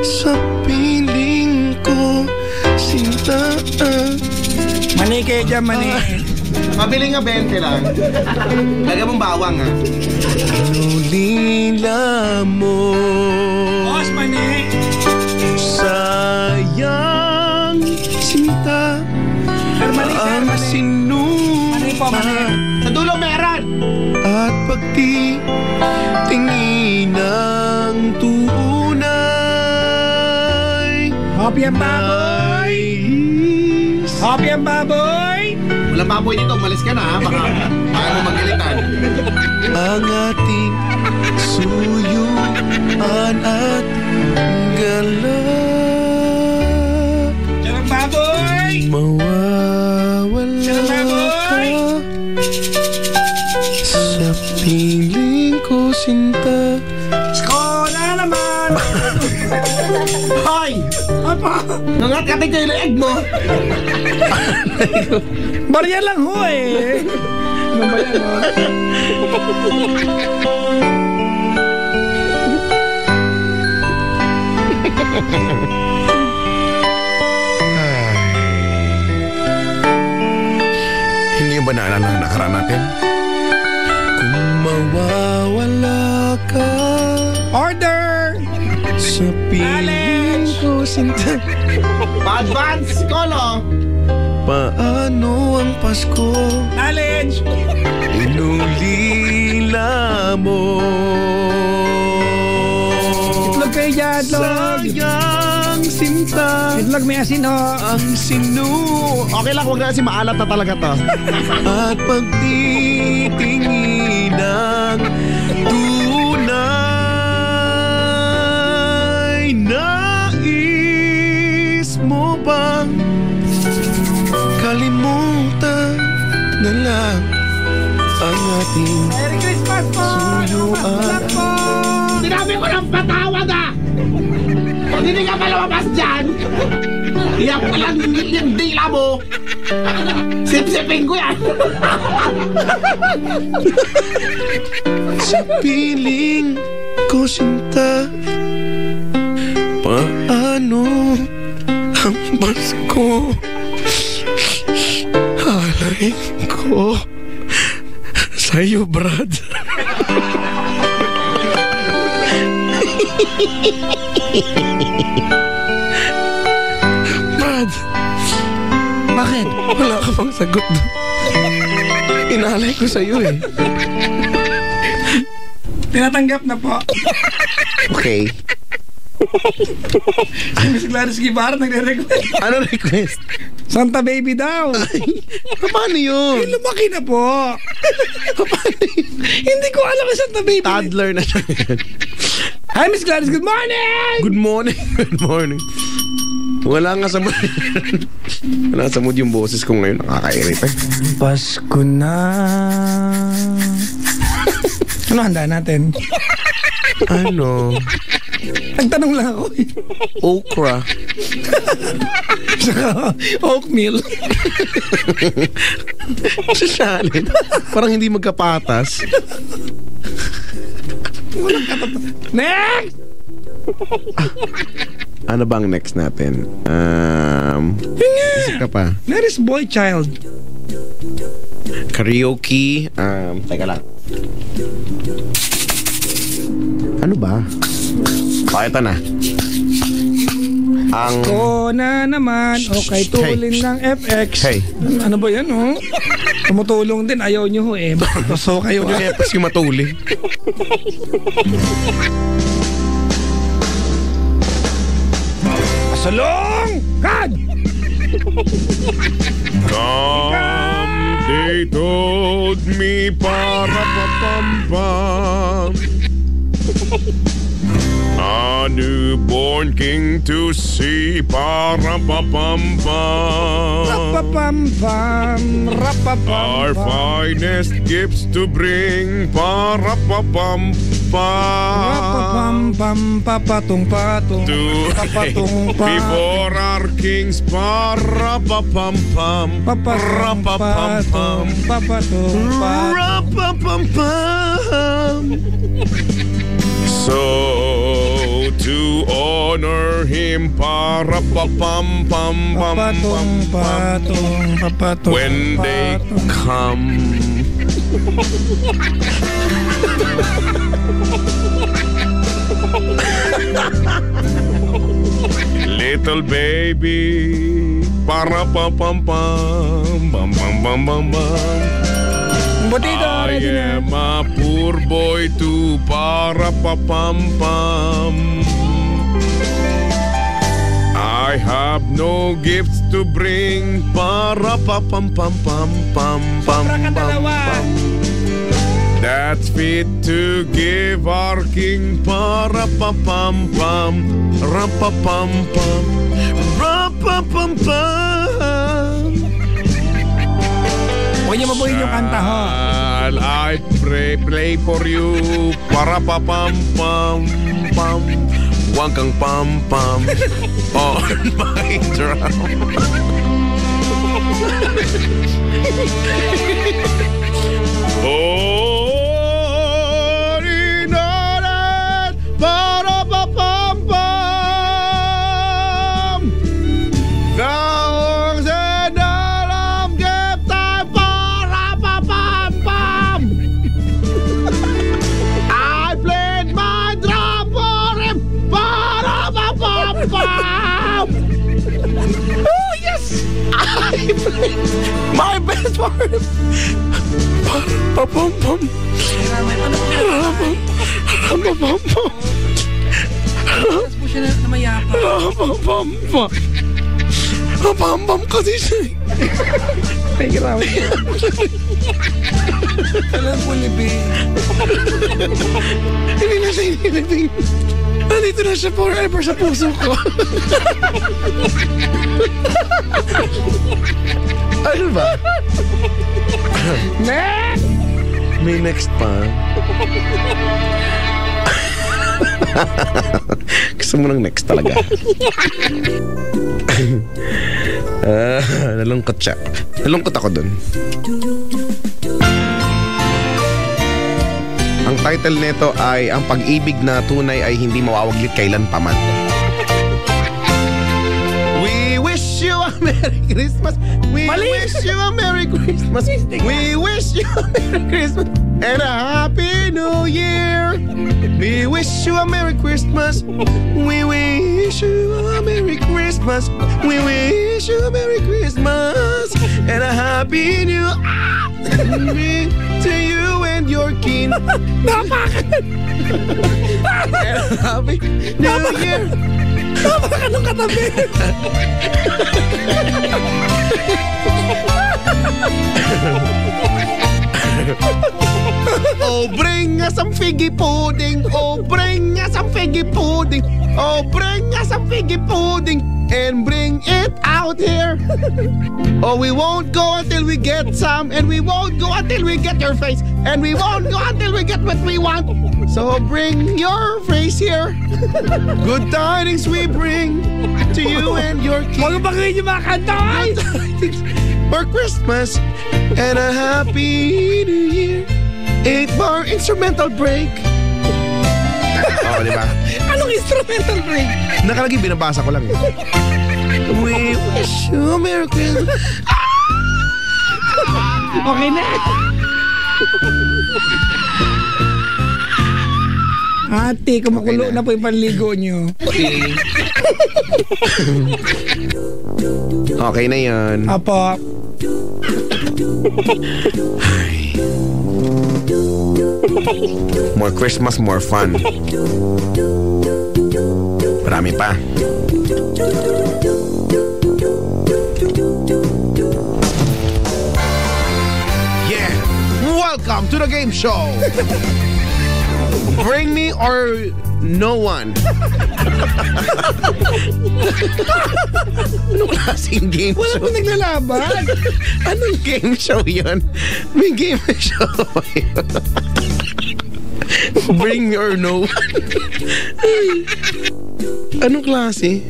sa piling ko, sinta. Mani kayo dyan, mani. Mabili nga 20 lang. Lagyan mong bawang ha. Inulila mo. Boss, mani. Sayang sinta. Sir, mani, sir, Ang mani. sinuman. Mani po, mani. Sa dulo meron. At pagtitingin ng tunay. Happy ang baboy. Happy ang baboy. Walang baboy dito. Umalis ka na ha. Baka mo magalitan. Ang ating suyuan at galak. Diyan ang baboy. Mawawala Diyan ang baboy. ka sa piling ko, sinta. Skola naman. Hoy! Apa? Nangat-katin ko yung leeg mo. Barya lang ho eh. Ano ba yan, ho? Hindi ba naalala ang nakaraan natin? Kung mawawala ka Order! sa piling ko, sinta. Pa-advance, Kolo. Paano ang Pasko? Knowledge! Inulila mo. Itlog kayo dyan, itlog! Sayang sinta. Itlog may asin ho. Ang Okay lang, huwag na kasi maalat na talaga to. at pagtitingin ng tunay. Nais mo bang kalimutan na lang ang ating Merry Christmas po! suyuan? Sinabi ko ng patawag ah! Pag hindi ka pa lumabas dyan, iyak ko lang yung dila mo. Sip-sipin ko yan. Sa piling ko, sinta. Paano ang Pasko? Halay ko sa'yo, Brad. Brad, Bakit? wala ka pang sagot doon. Inalay ko sa'yo eh. Tinatanggap na po. Okay. Si Miss Gladys Guevara nagre-request. Ano request? Santa baby daw. Paano yun? Lumaki na po. Hindi ko alam kung Santa baby. Toddler na siya. Hi Miss Gladys, good morning! Good morning. Good morning. Wala nga sa mood. Wala sa mood yung boses ko ngayon. Nakakairita. Pasko na. Ano handa natin? Ano? Nagtanong lang ako. Okra. Saka oatmeal. Sa salad. Parang hindi magkapatas. Next! Ano bang next natin? Isa ka pa. That is boy child. Karaoke. Teka lang. Ano ba? Ito na. Ang... Ko na naman. Okay, tulin ng FX. Hey. Ano ba yan, oh? Tumutulong din. Ayaw nyo, ho, eh. Toso kayo, Yung ah. epas yung matuli. Pasulong! God! see, para-pa-pam-pam. A newborn king to see, para-pa-pam-pam. Rapapam-pam, rapapam-pam. Our finest gifts to bring, para-pa-pam-pam. Rapapam-pam, papatong-patong. Before our kings, para-pa-pam-pam. Papatong-patong, papatong-patong. Ra-pa-pam-pam. So to honor him, para-pa-pam-pam-pam-pam. Papatong-patong, papatong-patong. When they come, little baby, para-pa-pam-pam, bam-bam-bam-bam-bam. Butito, I ready na. am a poor boy too, para-pa-pam-pam. I have no gifts to bring, para-pa-pam-pam-pam-pam-pam-pam. That's fit to give our king, para-pa-pam-pam, ra-pa-pam-pam, ra-pa-pam-pam. Huwag niyo mabuhin yung kanta ho. I play for you, para-pa-pam-pam-pam. Huwag kang pam-pam on my drum. Oh, inoran, para-pa-pam-pam. Daong sa dalam kita, para-pa-pam-pam. I played my drum for him, para-pa-pam-pam. Oh, yes! I played my best for him. Pa-pam-pam. Pa-pam-pam. Tapos po siya na mayapa. Pa-pam-pam. Pa-pam-pam kasi siya. Ay, grabe. Alam po, Libby. Hindi na siya inilibing. Nandito na siya forever sa puso ko. Ano ba? Next! May next pa. Gusto mo ng next talaga. Nalungkot siya. Nalungkot ako dun. Ang title nito ay Ang Pag-ibig na Tunay ay Hindi Mawawaglit Kailan Paman. We wish you a Merry Christmas. We wish you a Merry Christmas. We wish you a Merry Christmas and a Happy New Year. We wish you a Merry Christmas. We wish you a Merry Christmas. We wish you a Merry Christmas and a Happy New Year to you and your kin. Napakan! And a Happy New Year. Napakan nung katabi! Oh, bring us some figgy pudding. Oh, bring us some figgy pudding. Oh, bring us some figgy pudding and bring it out here. Oh, we won't go until we get some, and we won't go until we get your face, and we won't go until we get what we want. So bring your face here. Good tidings we bring to you and your kids. Huwag bangin yung mga kanta! Ay! For Christmas and a Happy New Year. 8-bar instrumental break. Oo, di ba? Anong instrumental break? Nakalagay, binabasa ko lang eh. We wish you a Merry Christmas. Okay na! Ate, kumukulo Okay na po yung panligo nyo. Okay na yan. Apo. More Christmas, more fun. Marami pa. Yeah! welcome to the game show. Bring me or no one. Anong klaseng game Wala show? pa naglalaban. Anong game show yun? May game show ba yun? Bring me or no one. Anong klase?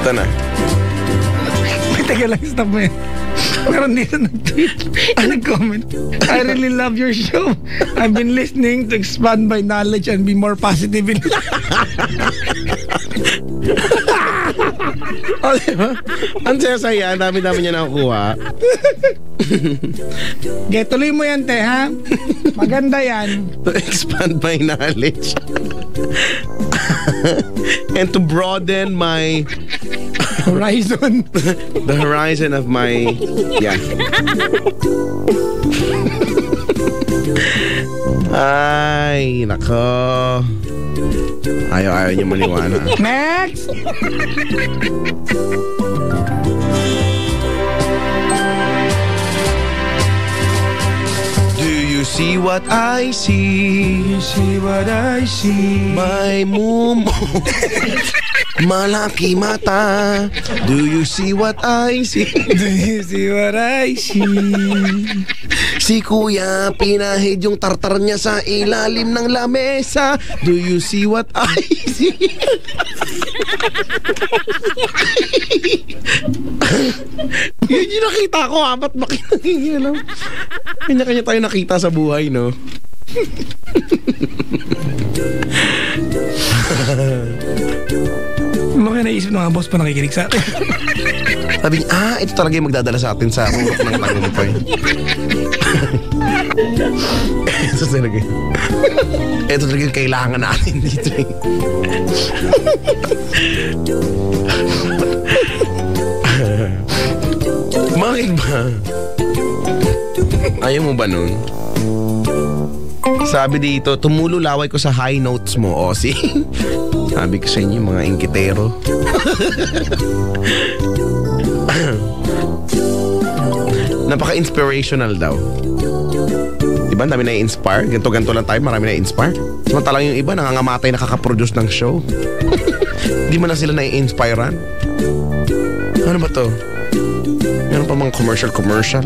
Ito na. Teka lang, stop mo yan. Meron dito nag-tweet. Nag-comment. I really love your show. I've been listening to expand my knowledge and be more positive in O, diba? Ang saya-saya. Ang dami-dami niya nakukuha. Okay, tuloy mo yan, te, ha? Maganda yan. To expand my knowledge. And to broaden my... Horizon. the horizon of my... Yeah. Ay, nako. Ayaw niyo maniwala. Next! Do you see what I see? You see what I see? My mumo. Malaki mata. Do you see what I see? Do you see what I see? Si kuya, pinahid yung tartar niya sa ilalim ng lamesa. Do you see what I see? Yun yung nakita ko, ba't makinagigil? Kanya-kanya tayo nakita sa buhay, no? Ano kaya naisip ng mga boss pa nakikinig sa atin? Sabi niya, ito talaga yung magdadala sa atin sa urok ng tagumpay. Ito talaga. Ito talaga yung kailangan natin dito eh. Bakit ba? Ayaw mo ba nun? Sabi dito, tumulo laway ko sa high notes mo, Ossie. Sabi ko sa inyo, mga inggitero. Napaka-inspirational daw. Diba? Dami na-inspire. Ganto-ganto lang tayo, marami na-inspire. Samantalang yung iba, nangangamatay nakaka-produce ng show. Di mo na sila na-inspirean. Ano ba to? Meron pa mga commercial.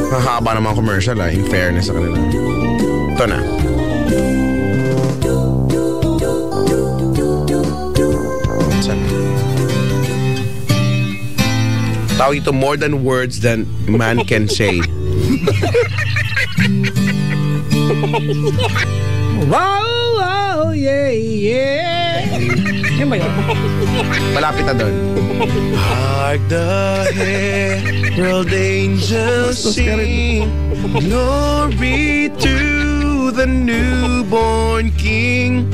Hahaba ng mga commercial in fairness sa kanila. Ito na. Tawag ito more than words than man can say. Wow, yeah. Yan ba yun? Malapit na doon. Hark the herald angels sing, glory to the newborn King.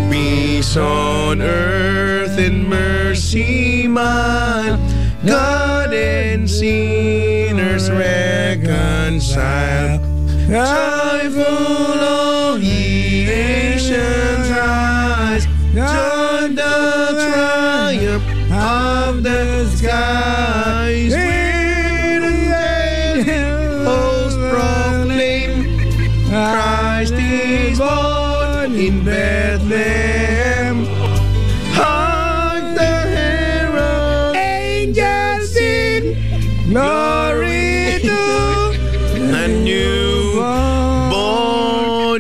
Peace on earth and mercy mild, God and sinners reconciled. Joyful all ye nations rise, join the triumph of the skies. With hosts proclaim, Christ is born in Bethlehem. Hark the herald angels sing, glory to the newborn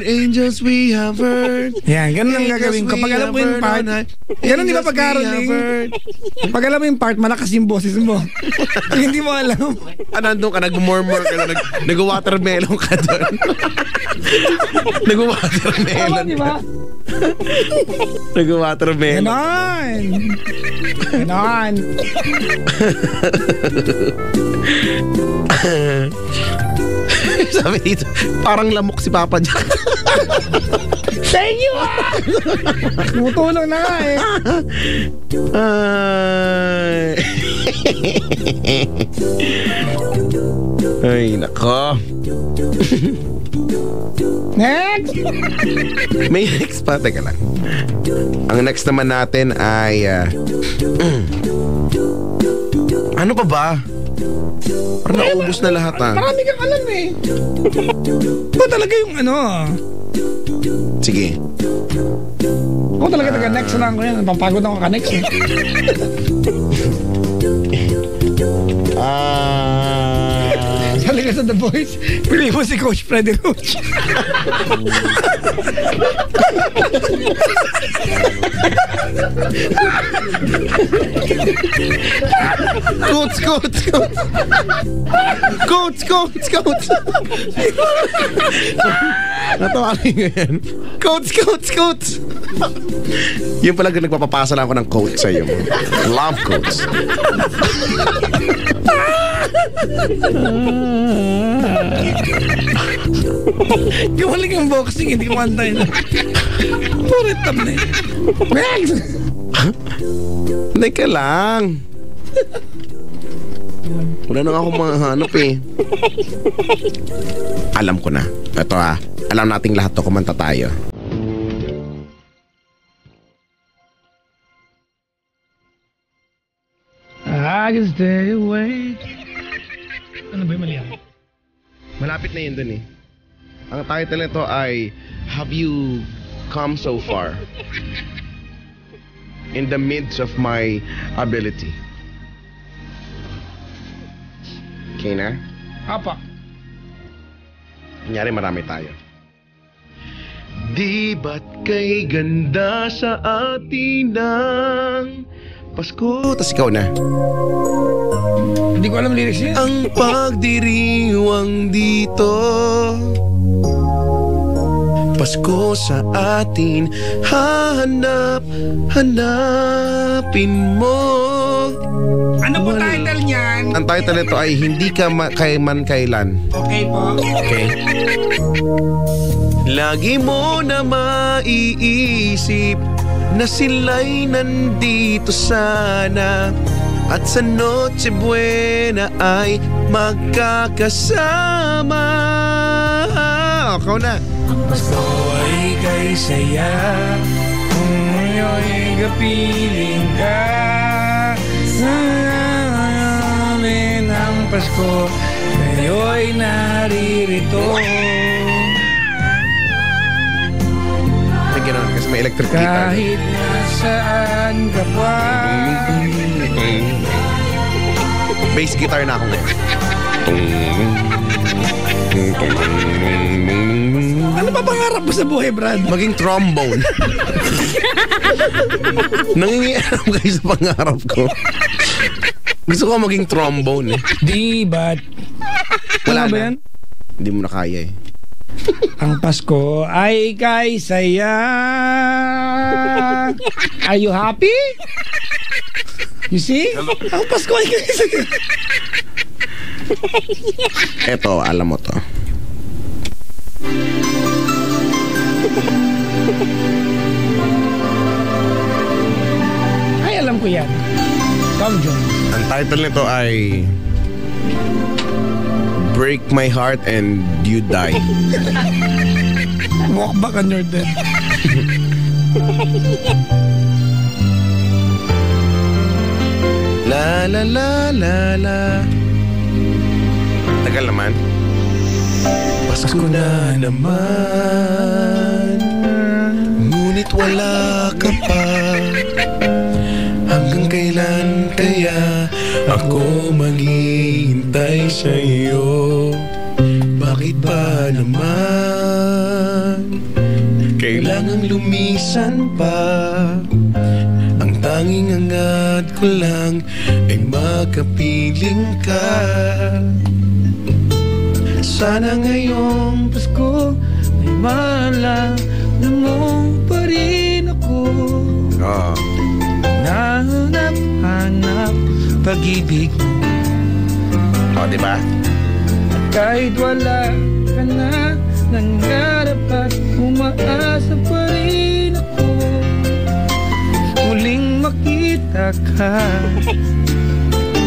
angels we have heard. Yan, ganun ang gagawin ko. Pag alam mo yung part, ganun di ba pag-aaraling? Pag alam mo yung part, malakas yung boses mo. Hindi mo alam. Nandun ka, nag-murmur ka na, nag-watermelon ka doon. Nag-watermelon Tama, di ba? Nag-watermelon. Ganon. Sabi dito, parang lamok si Papa Jack. Thank you! Tumutulong na nga eh. Ay, nako. Next! May next pa. Teka lang. Ang next naman natin ay... ano pa ba? Parang naubos na lahat Marami kang alam eh. Ito talaga yung ano. Sige. Ako talaga taga-next lang ko yan. Papagod ako ka-next eh. Sali ka sa The Voice. Pili mo si Coach Freddy Roach. Coach. Natawa ko yan. Coach. Yung pala nagpapapasa lang ako ng coach sa iyo. Love coach. Gawaling ang boxing, hindi ko mantay na. Purit tam na yun. Next! Teka lang. Wala na akong mahanap eh. Alam ko na. Ito alam nating lahat to, kumanta tayo. I can stay awake. Ano ba yung mali ako? Malapit na yun dun eh. Ang title nito ay Have You Come So Far? In the midst of my ability. Okay na? Apa. Kunyari marami tayo. Di ba't kay ganda sa atin ng Pasko? Tas ikaw na. Hindi ko alam lyrics niya. Ang pagdiriwang dito, Pasko sa atin, hanapin mo. Ano po title niyan? Ang title nito ay Hindi Ka Kaiman Kailan. Okay po. Okay. Lagi mo na maiisip na sila'y nandito sana, at sa Noche Buena ay magkakasama. Ikaw na. Ang Pasko ay kay saya kung ngayon kapiling ka. Sa amin ang Pasko ngayon naririto. May gano'n kasi may electric guitar. Kahit nasaan ka pa. Bass guitar na ako ngayon. Ano pa pangarap mo sa buhay, Brad? Maging trombone. Nangingialam kayo sa pangarap ko. Gusto ko maging trombone eh. Di ba't? Wala ba na. yan? Hindi mo na kaya eh. Ang Pasko ay kay saya. Are you happy? You see? Ang Pasko ay kay saya. Eto, alam mo to. Ay, alam ko yan. Tom Jones. Ang title nito ay Break My Heart and You Die. Walk back on your dead. La la la la la. Tagal naman. Pasko na naman, ngunit wala ka pa. Hanggang kailan kaya ako maghihintay sa'yo? Bakit ba naman kailangang lumisan pa? Ang tanging hangad ko lang ay makapiling ka. Sana ngayong Pasko ay maalala mo pa rin ako. Nahanap pag-ibig mo. Diba? At kahit wala ka na, nangarap at umaasa pa rin ako. Muling makita ka,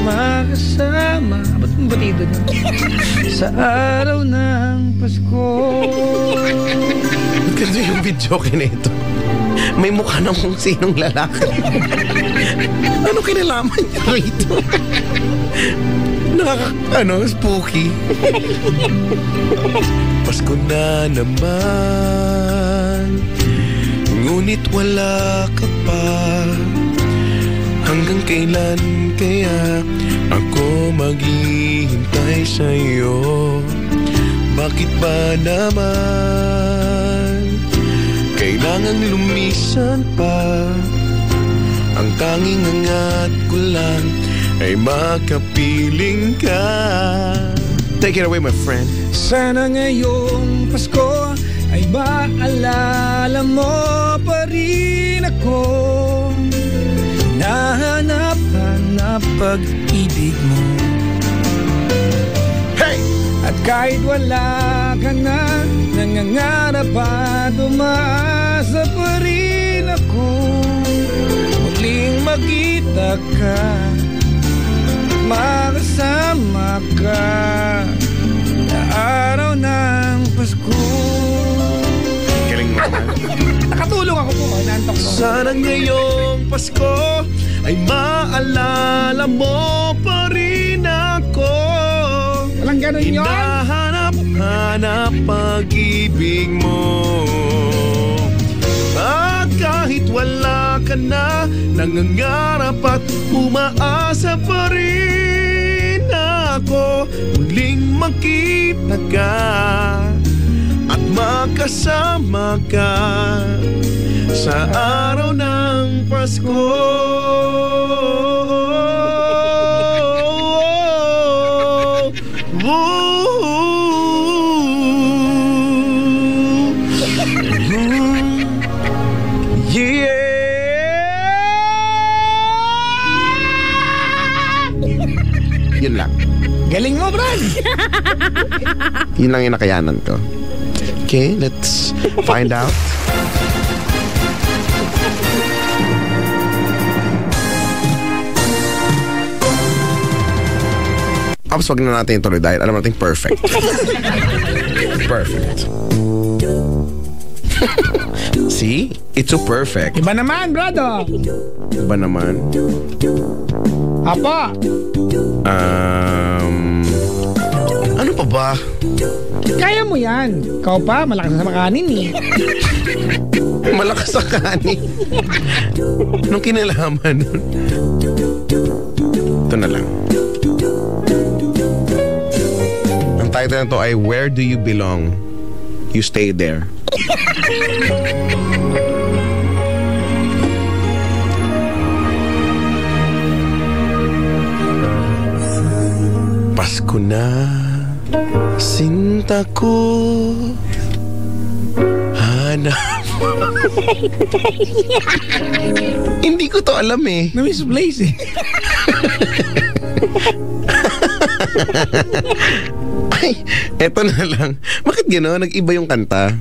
makasama. Ba't Ang batido niya. Sa araw ng Pasko. Kasi yung video na ito, may mukha ng kung sinong lalaki. Ano kinalaman niya rito? Spooky. Pasko na naman, ngunit wala ka pa. Hanggang kailan kaya ako maghihintay sa'yo? Bakit ba naman kailangan lumisan pa? Ang tanging angat ko lang ay makapiling ka. Take it away, my friend. Sana ngayong Pasko ay maalala mo pa rin ako. Nahanap-hanap pag-ibig mo. Hey! At kahit wala ka na, nangangarap at umaasa pa rin ako. Muling makita ka, makasama ka sa araw ng Pasko. Galing mo naman. Nakatulong ako po, inaantok ko. Sana ngayong Pasko ay maalala mo pa rin ako. Walang ganun yun. Hinahanap-hanap pag-ibig mo. At kahit wala ka na, nangangarap at umaasa pa rin ako. Muling makita ka at makasama ka sa araw ng Pasko. Yun lang. Galing mo, Brad. Yun lang yung nakayanan ko. Okay, let's find out. Tapos wag na natin ituloy dahil alam natin perfect. Perfect. See? It's so perfect. Iba naman, Brad, oh. Iba naman. Apa. Ano pa ba? Kaya mo yan. Ikaw pa, malakas sa makanin eh. Malakas sa kanin. Nung kinalaman nun. Ito na lang. Ang title na to ay Where Do You Belong? You Stay There. Pasko na, sinta ko, hanap. Hindi ko to alam eh. Na-misplace eh. Ay, eto na lang. Bakit gano'n? Nag-iba yung kanta.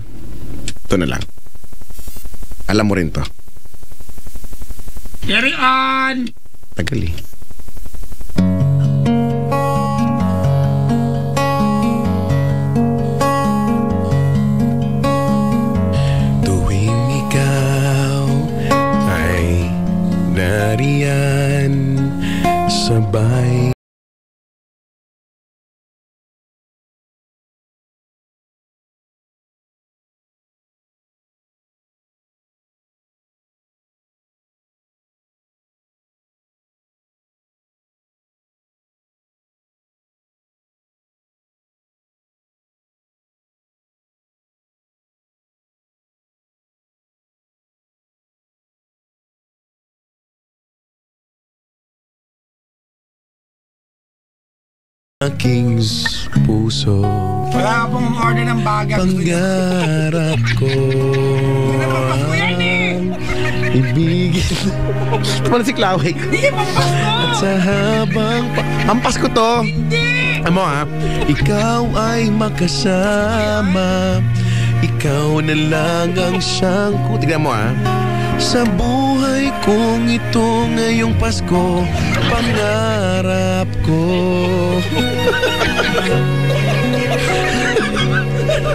Ito na lang. Alam mo rin to. Carry on! Tagal eh. Tuwing ikaw ay nariyan sabay. Aking puso, Wala pong order ng bagay. pangarap ko ibigin. Ito si Klaway. Hindi pa Pasko! At sa habang ang Pasko to. Hindi! Amo ha, ikaw ay makasama, ikaw na lang ang siyang tignan mo ha. Sa buhay kong ito ngayong Pasko, pangarap ko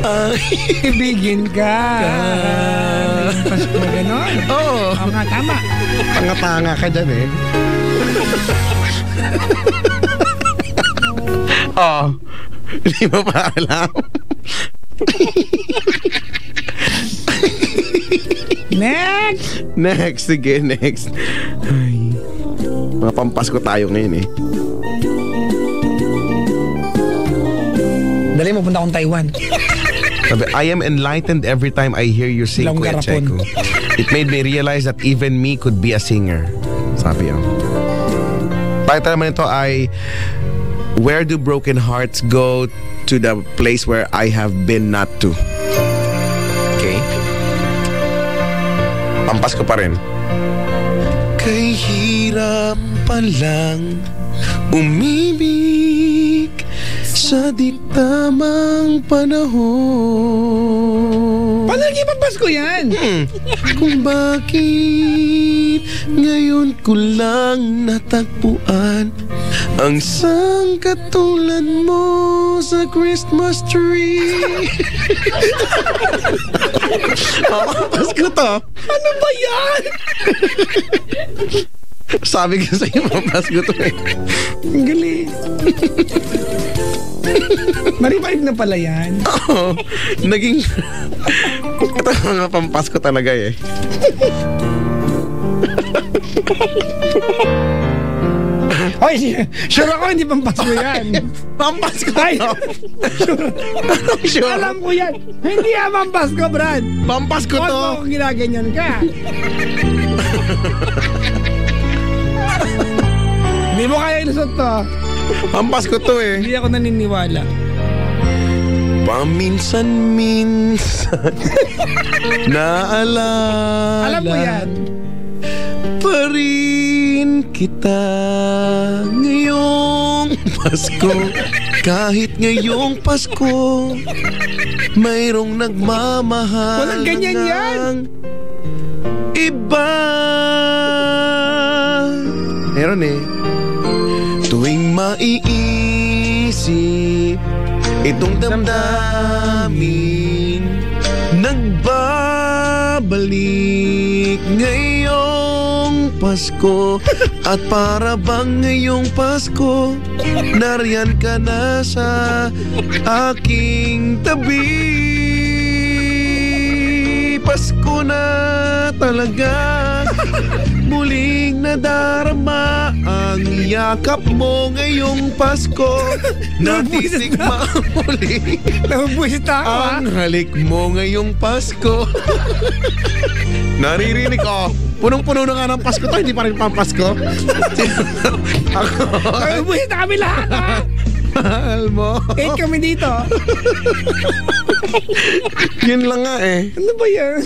ay Ibigin ka. Pasko, gano'n. Oo. Oo nga, tama. Tanga-tanga ka dyan eh. Oh, hindi mo pa alam. Next! Sige, next. Ay, mga pampasko tayo ngayon eh. Dali mo, punta akong Taiwan. Sabi, I am enlightened every time I hear you sing, Ilang Kuya garapon. Checo. It made me realize that even me could be a singer. Sabi yun. Title naman ito ay Where Do Broken Hearts Go to the Place Where I Have Been Not To. Okay? Pampasko pa rin. Kay hirap pa lang umibig sa di tamang panahon. Paano naging Pasko yan? Kung bakit ngayon ko lang natagpuan ang sangkatulan mo sa Christmas tree. Pasko to. Ano ba yan? Sabi ko sa iyo, Pasko to eh. Ang galing. Maripayag na pala yan. Oo, naging... Ito mga pampasko talaga eh. Oy, sure ako hindi Pampasko yan. Pampasko Ay, to. Sure. alam ko yan. Hindi Pampasko, Brad. Pampasko Huwag to. mo kung ginaganyan ka. Hindi mo kaya ilusot to. Pampasko to eh. Hindi ako naniniwala. Paminsan-minsan naalala. Alam mo yan. Pa rin kita ngayong Pasko. Kahit ngayong Pasko mayroong nagmamahal. Walang ganyan yan. Iba. Meron eh. Tuwing maiisip itong damdamin, nagbabalik ngayong Pasko. At para bang ngayong Pasko nariyan ka na sa aking tabi. Pasko na talaga, muling nadarama ang yakap mo ngayong Pasko. Natitikma muli Nabubuhista ako, ha? ang halik mo ngayong Pasko. Naririnig ko, punong-puno na nga ng Pasko to, hindi pa rin Pampasko. Ako, Nabubuhista kami lahat, ha? mahal mo. Kami dito. Yun lang nga eh. Ano ba yan?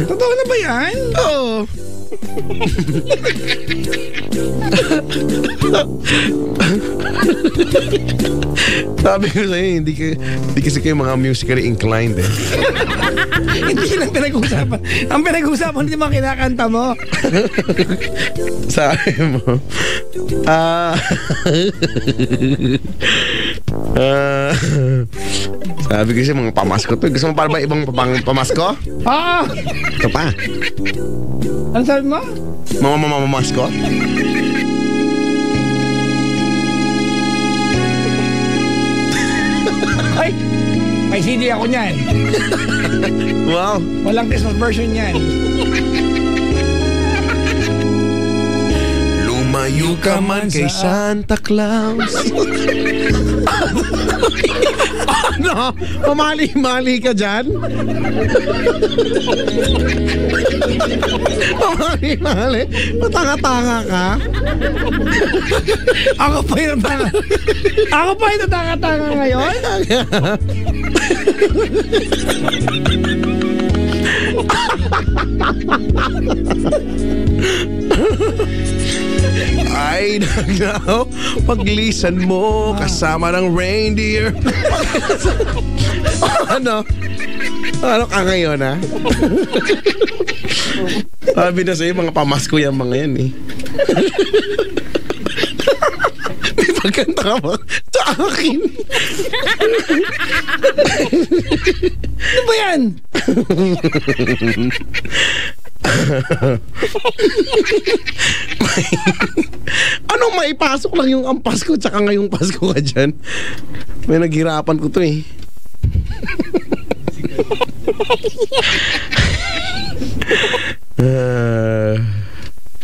Totoo na ba yan? Oo. Sabi ko sa'yo, hindi kasi kayo mga musically inclined eh. Hindi lang pinag-uusapan. Ang pinag-uusapan, hindi mga kinakanta mo. Sabi mo, sabi ko siya, mga pamasko to. Gusto mo para ba ibang pamasko? Ah! Ito pa. Ano sabi mo? Mga mamamasko? Ay! May CD ako niyan. Wow. Walang Christmas version niyan. Lumayo ka man kay Santa Claus. Ano? Pamali-mali ka dyan? Pamali-mali? Matanga-tanga ka? Ako pa yung tanga. Ako pa yung tanga-tanga ngayon? Ay, nagaw, paglisan mo kasama ng reindeer. Ano? Ano ka ngayon, ha? Sabi na sa'yo, mga pamasko yung mga yan, eh. May pagkanta ka ba? Sa akin. Ano ba yan? Anong maipasok lang yung ang Pasko tsaka ngayong Pasko ka dyan? May naghirapan ko to, eh.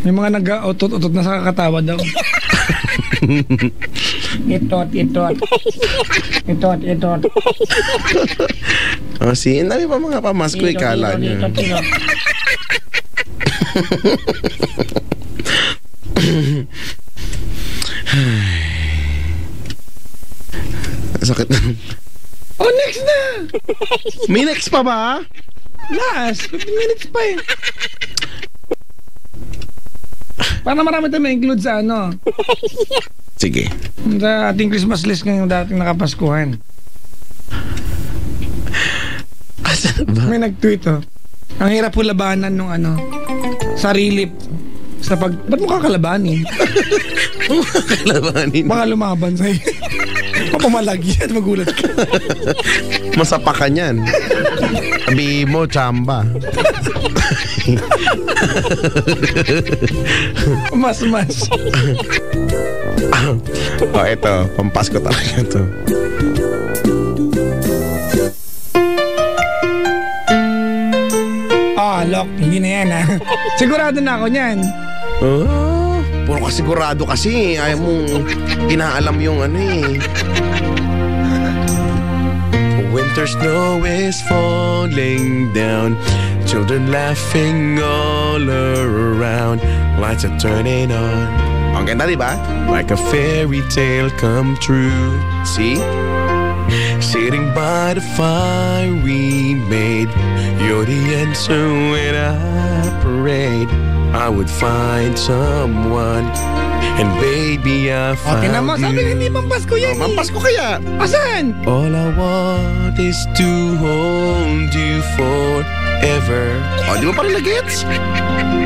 May mga nag-utot-utot na sa kakatawa daw. Itot. Oh, si dami pa mga pamasko, ikala niya. Sakit na. Oh, next na! May next pa ba? Last, 15 minutes pa eh. Para marami tayo ma-include sa ano. Sige. Sa ating Christmas list ngayong dating nakapaskuhan. Asan ba? May nag-tweet oh. Ang hirap po labanan nung ano, sarili sa ba't mo kakalabanin? Kalabanin. Baka lumaban sa'yo. Papamalagi at magulat ka. Masapa ka niyan. Sabi mo, tsamba. Mas. Oh, ito. Pampasko talaga ito. Lock, hindi na yan ha. Sigurado na ako niyan. Oh, puro ka sigurado kasi. Ayaw mong inaalam yung ano eh. Winter snow is falling down, children laughing all around, lights are turning on. Ang ganda, diba? Like a fairy tale come true. See? Sitting by the fire we made, you're the answer when I prayed I would find someone, and baby I found Okay na mo, sabi you. hindi pampasko yan. Pampasko kaya? Asan? All I want is to hold you forever. Oh, di mo pa rin na-gets?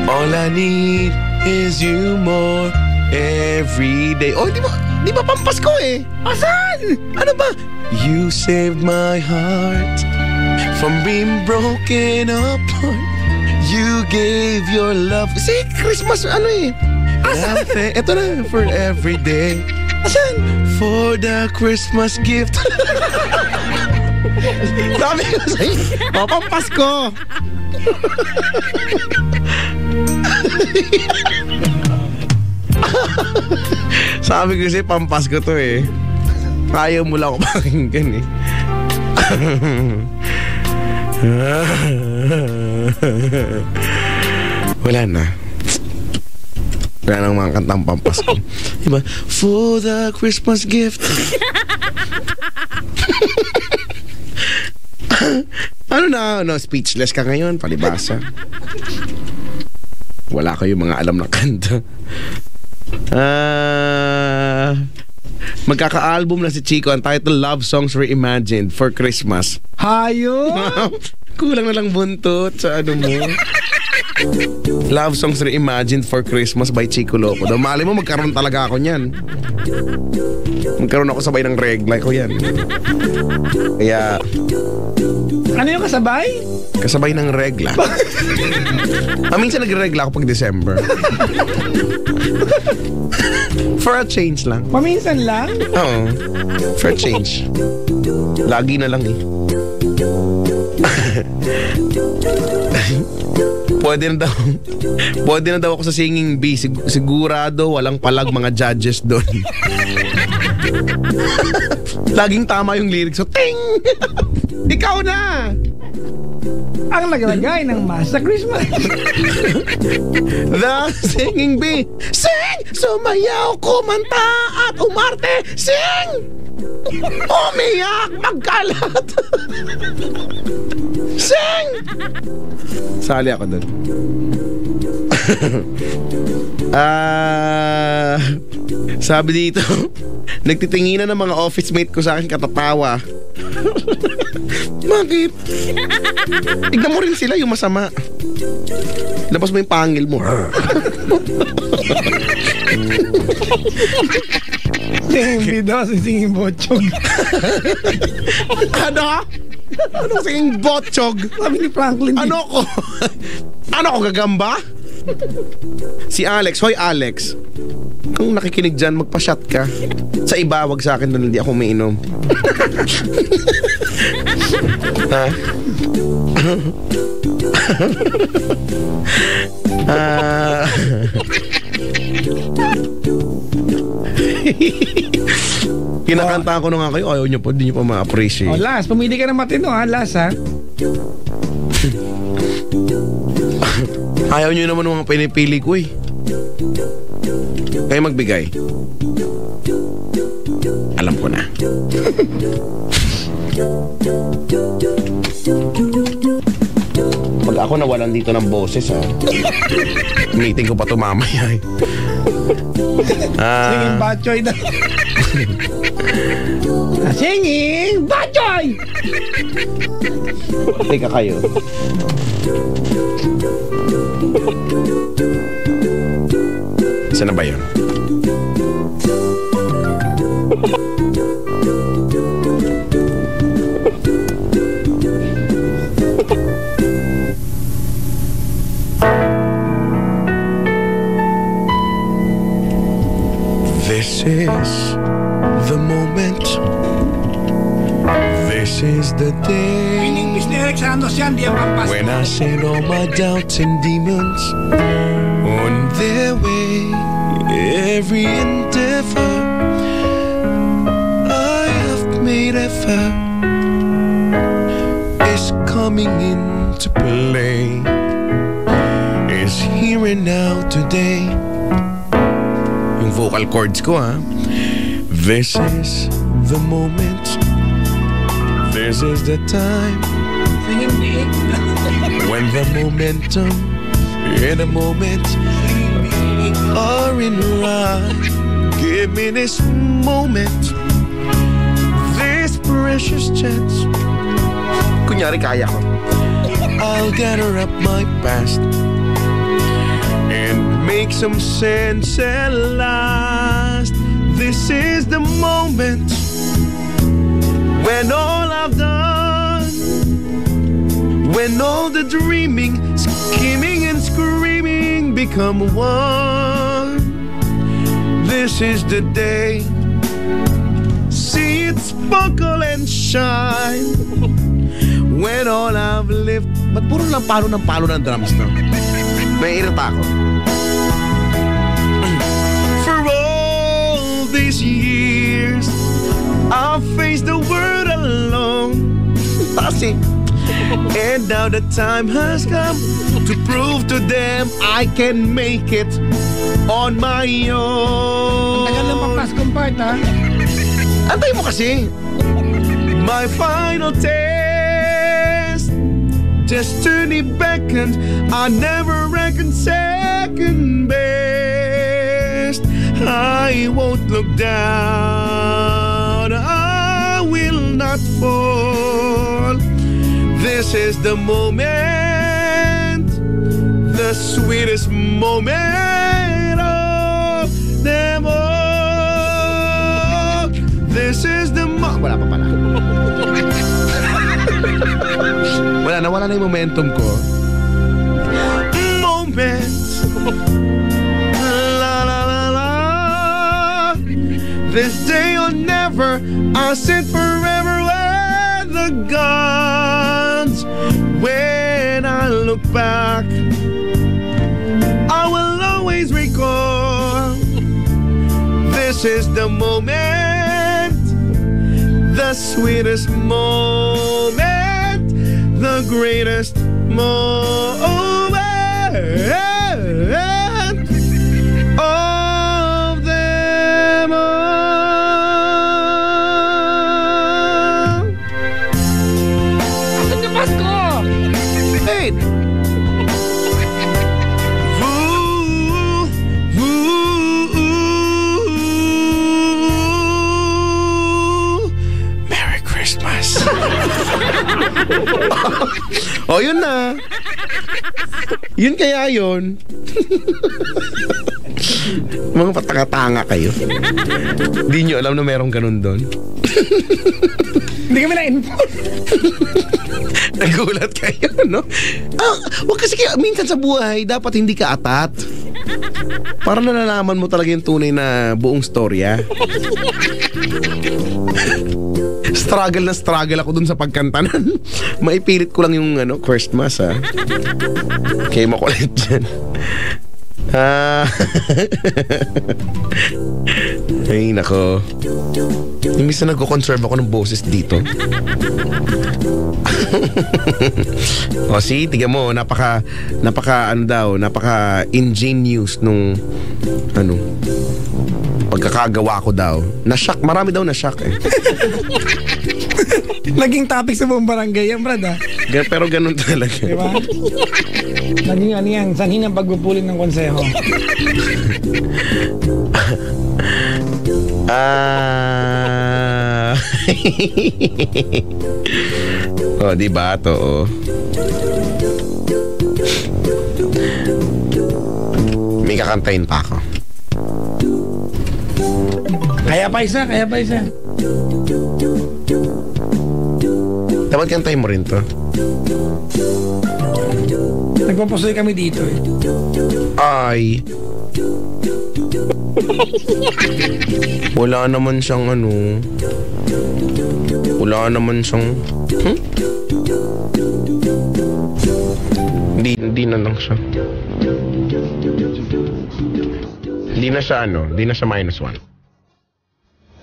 All I need is you more every day. Oh, di ba pampasko eh? Asan? Ano ba? You saved my heart from being broken apart. You gave your love. Si Christmas, ano eh? Asan? Ito na, for every day. Asan? For the Christmas gift. Sabi ko sa'yo, pampasko. Sabi ko sa'yo, pampasko to eh. Ayaw mo lang ako pakinggan eh. Wala na. Wala nang mga kantang pampasko. Diba? For the Christmas gift. Ano na? No, speechless ka ngayon. Palibasa. Wala kayo mga alam na kanta. Magkaka-album na si Chico. Ang title, Love Songs Reimagined for Christmas. Hayo? Kulang na lang buntot sa ano mo. Love Songs Reimagined for Christmas by Chico Loco. Daw mali mo magkaroon talaga ako niyan. Magkaroon ako sabay ng regla ko yan. Kaya Ano yung kasabay? kasabay ng regla. Minsan nagregla ako pag December. For a change lang. Paminsan lang? Oo. For a change. Lagi na lang eh. Pwede na daw ako sa singing bee. Sigurado walang palag mga judges doon. Laging tama yung lyrics. So, ting! Ikaw na! Ang naglagay ng mas sa Christmas. The singing bee. Sing! Sumayaw, kumanta at umarte. Sing! Umiyak, magkalat. Sing! Sali ako doon. Sabi dito, nagtitinginan ng mga office mate ko sa akin katatawa. Bakit? Tignan mo rin sila yung masama. Labas mo yung pangil mo. Hindi daw, sisingin botchog. Ano? Anong singing botchog? Sabi ni Franklin. Ano ko? Ano ko, gagamba? Si Alex. Hoy, Alex. Kung nakikinig dyan, magpa-shot ka. Sa iba, wag sa akin doon, hindi ako umiinom. Ha? Kinakantahan ko na nga kayo, ayaw nyo po, hindi nyo pa ma-appreciate. Las, pumili ka ng matino ha, Las ha. Ayaw nyo naman mga pinipili ko eh. Kayo magbigay. Alam ko na. Pag ako nawalan dito ng boses ha, meeting ko pa ito mamaya eh. Singing Batchoy daw. Singing Batchoy! Teka kayo. Saan na ba yun? This is the moment. This is the day. Piningbis ni Eric Santos yan, di ang pampas. When I send all my doubts and demons on their way, every endeavor I have made effort is coming into play, is here and now today. Yung vocal cords ko ha. This is the moment. This is the time when the momentum in a moment are in line. Give me this moment, this precious chance. Kunyari kaya ko. I'll gather up my past and make some sense at last. This is the moment when all I've done, when all the dreaming, scheming and screaming become one. This is the day. See it sparkle and shine. When all I've lived. Ba't puro lang palo ng drums na? May irita ako. For all these years I've faced the world alone. Kasi, and now the time has come to prove to them I can make it on my own. Tagal lang mapaskong part ha. Antay mo kasi. My final test, destiny beckoned. I never reckoned second best. I won't look down, I will not fall. This is the moment, the sweetest moment of them all. This is the wala pa pala. Nawala na yung momentum ko. Moment. La la la la. This day or never, I'll sit forever with the gods. When I look back, I will always recall. This is the moment, the sweetest moment, the greatest moment of them all. Asan yung Pasko? Wait. Merry Christmas. O, yun na. Yun kaya yun. Mga patanga-tanga kayo. Di nyo alam na merong ganun doon. Hindi kami na-inform. Nagulat kayo, no? Wag kasi kaya, minsan sa buhay, dapat hindi ka atat. Para nalalaman mo talaga yung tunay na buong storya. Struggle ako dun sa pagkantanan. Maipilit ko lang yung Christmas, ha. Kaya makulit dyan. Ay, nako. Imbis na nagko-conserve ako ng boses dito. O, see, tiga mo, napaka ingenious nung pagkakagawa ko daw. Na-shock, marami daw na-shock eh. Naging topic sa buong barangay yan, Brad, ha? Pero ganun talaga. Diba? Naging yan, sanhin ang pagpupulin ng konseho. Oh, diba to, oh. May kakantayin pa ako. Kaya pa isa. Dapat kantayin mo rin to. Nagpapusoy kami dito eh. Ay. Wala naman siyang Hindi na lang siya. Hindi na siya -1.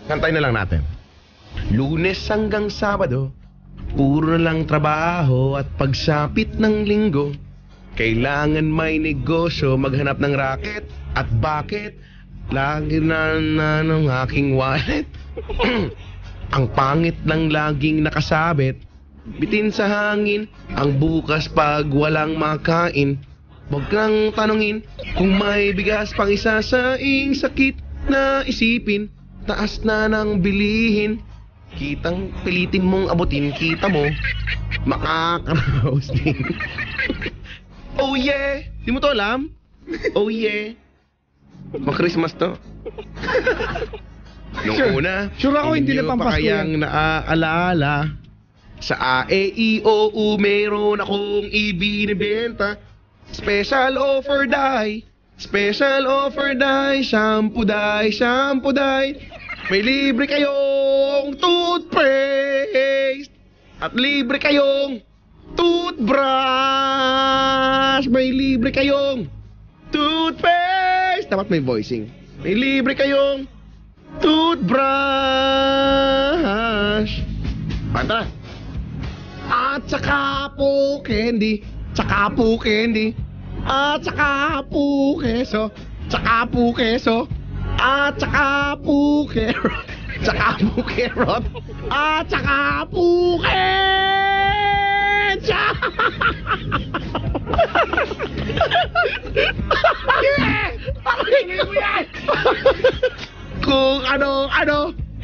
Kantay na lang natin. Lunes hanggang Sabado, puro na lang trabaho at pagsapit ng Linggo, kailangan may negosyo, maghanap ng racket. At bakit? Lagi na ng aking wallet. Ang pangit ng laging nakasabit, bitin sa hangin ang bukas pag walang makain. Huwag kang tanungin kung may bigas pang isa sa ing sakit na isipin. Taas na ng bilihin, kitang pilitin mong abutin, kita mo makakaraos din. Oh yeah, di mo to alam? Oh yeah, ma-Christmas to. Nung una, Sure ako hindi na pa pampasko kayang naaalala. Sa AEOU meron akong ibinibenta. Special offer die, shampoo die. May libre kayong toothpaste at libre kayong toothbrush. May libre kayong toothpaste. Dapat may voicing. May libre kayong toothbrush. Panta. At saka po candy. At saka po keso. At saka po carrot. At saka po ketchup. Kung ano,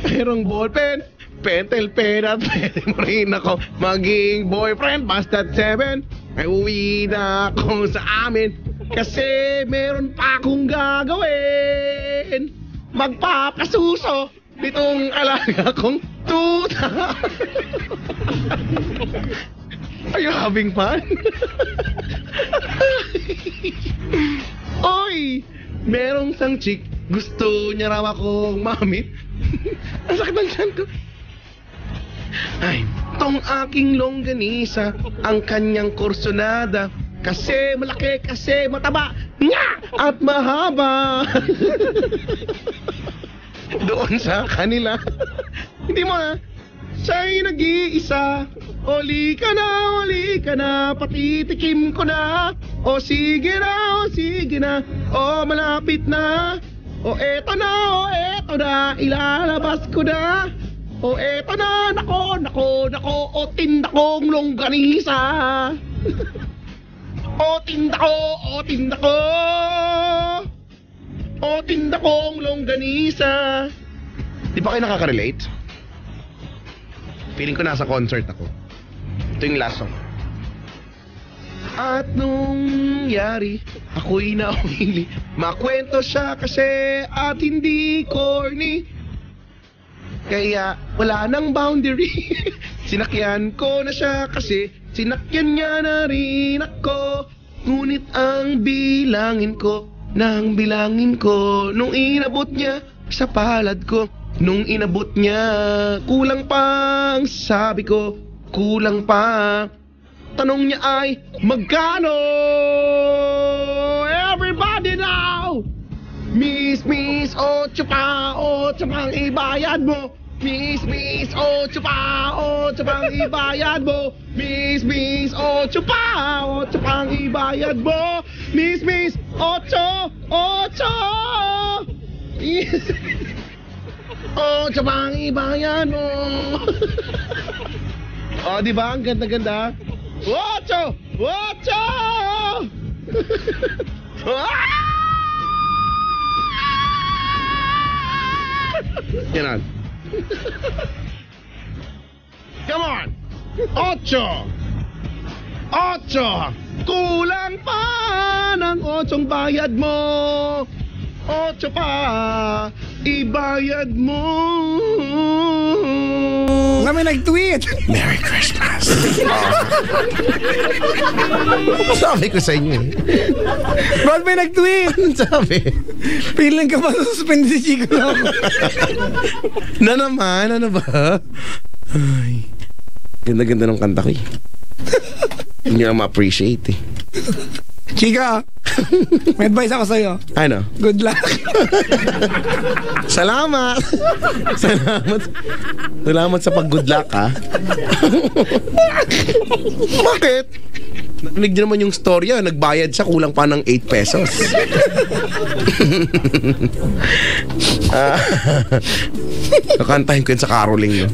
merong ballpen, pentel pen at pwede mo rin ako maging boyfriend. Basta't 7, ay uwi na ako sa amin. Kasi meron pa akong gagawin. Magpapasuso nitong alaga kong tuta. Are you having fun? Oy! Merong sang chick, gusto niya raw akong mamit. Ang sakit ng tiyan ko. Ay, tong aking longganisa, ang kanyang kursonada. Kasi malaki, kasi mataba, nga! At mahaba. Doon sa kanila. Hindi mo na. Siya'y nag-iisa. Oli ka na, patitikim ko na. O sige na, o malapit na. O eto na, ilalabas ko na. O eto na, nako, o tinda kong longganisa. O tinda kong longganisa. Di ba kayo nakaka-relate? Feeling ko nasa concert ako. Ito yung last song. At nung yari, ako'y nawili. Makwento siya kasi at hindi corny. Kaya wala nang boundary. Sinakyan ko na siya kasi sinakyan niya na rin ako. Ngunit ang bilangin ko, nang bilangin ko, nung inabot niya sa palad ko. Nung inabot niya, kulang pa ang sabi ko, kulang pa. Tanong niya ay, magkano? Everybody now! Miss, ocho pa ang ibayad mo. Miss, ocho pa ang ibayad mo. Miss, ocho pa ang ibayad mo. Miss, ocho. Ocho pa ang ibayad mo. Oh, di ba? Ang ganda-ganda. Ocho! Yan on. Come on! Ocho! Kulang pa ng ochong bayad mo. Ocho pa, ibayad mo. Kami nag-tweet. Merry Christmas. Sabi ko sa inyo eh. Ron, may nag-tweet. Anong sabi? Feeling ka ba suspend si Chico lang? Na naman, ano ba? Ay, ganda-ganda ng kanta ko eh. Hindi nga ma-appreciate eh. Chica, may advice ako sa'yo. Ano? Good luck. Salamat sa pag-good luck, ha? Bakit? Narinig niyo naman yung storya. Nagbayad siya, kulang pa ng 8 pesos. Kakantahin ko yun sa caroling yun.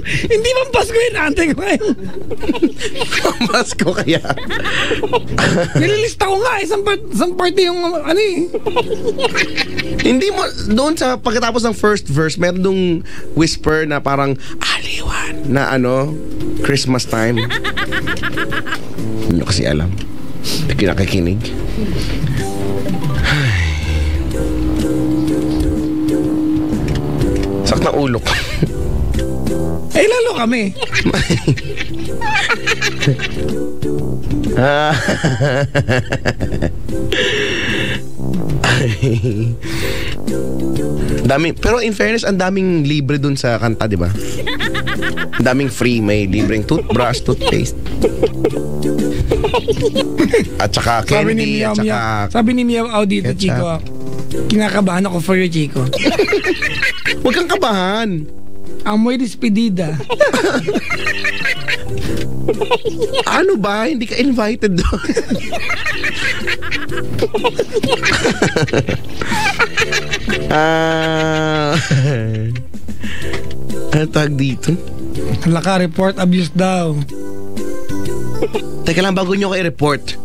Hindi man Pasko yun, ante ko ngayon. Pasko kaya. Nililista ko nga, isang party yung ano eh. Hindi mo, doon sa pagkatapos ng first verse, meron dong whisper na parang aliwan na ano, Christmas time. Hindi nyo kasi alam. Hindi kinakikinig. Sak na ulo ko. Eh, lalo kami. Dami, pero in fairness, ang daming libre dun sa kanta, di ba? Ang daming free, may libreng toothbrush, toothpaste. At saka candy, at saka sabi ni Miao dito, Chico, kinakabahan ako for you, Chico. Huwag kang kabahan. Amoy despedida. Ano ba? Hindi ka invited doon. Ano tag dito? Laka, report abuse daw. Teka lang, bago nyo kayo report.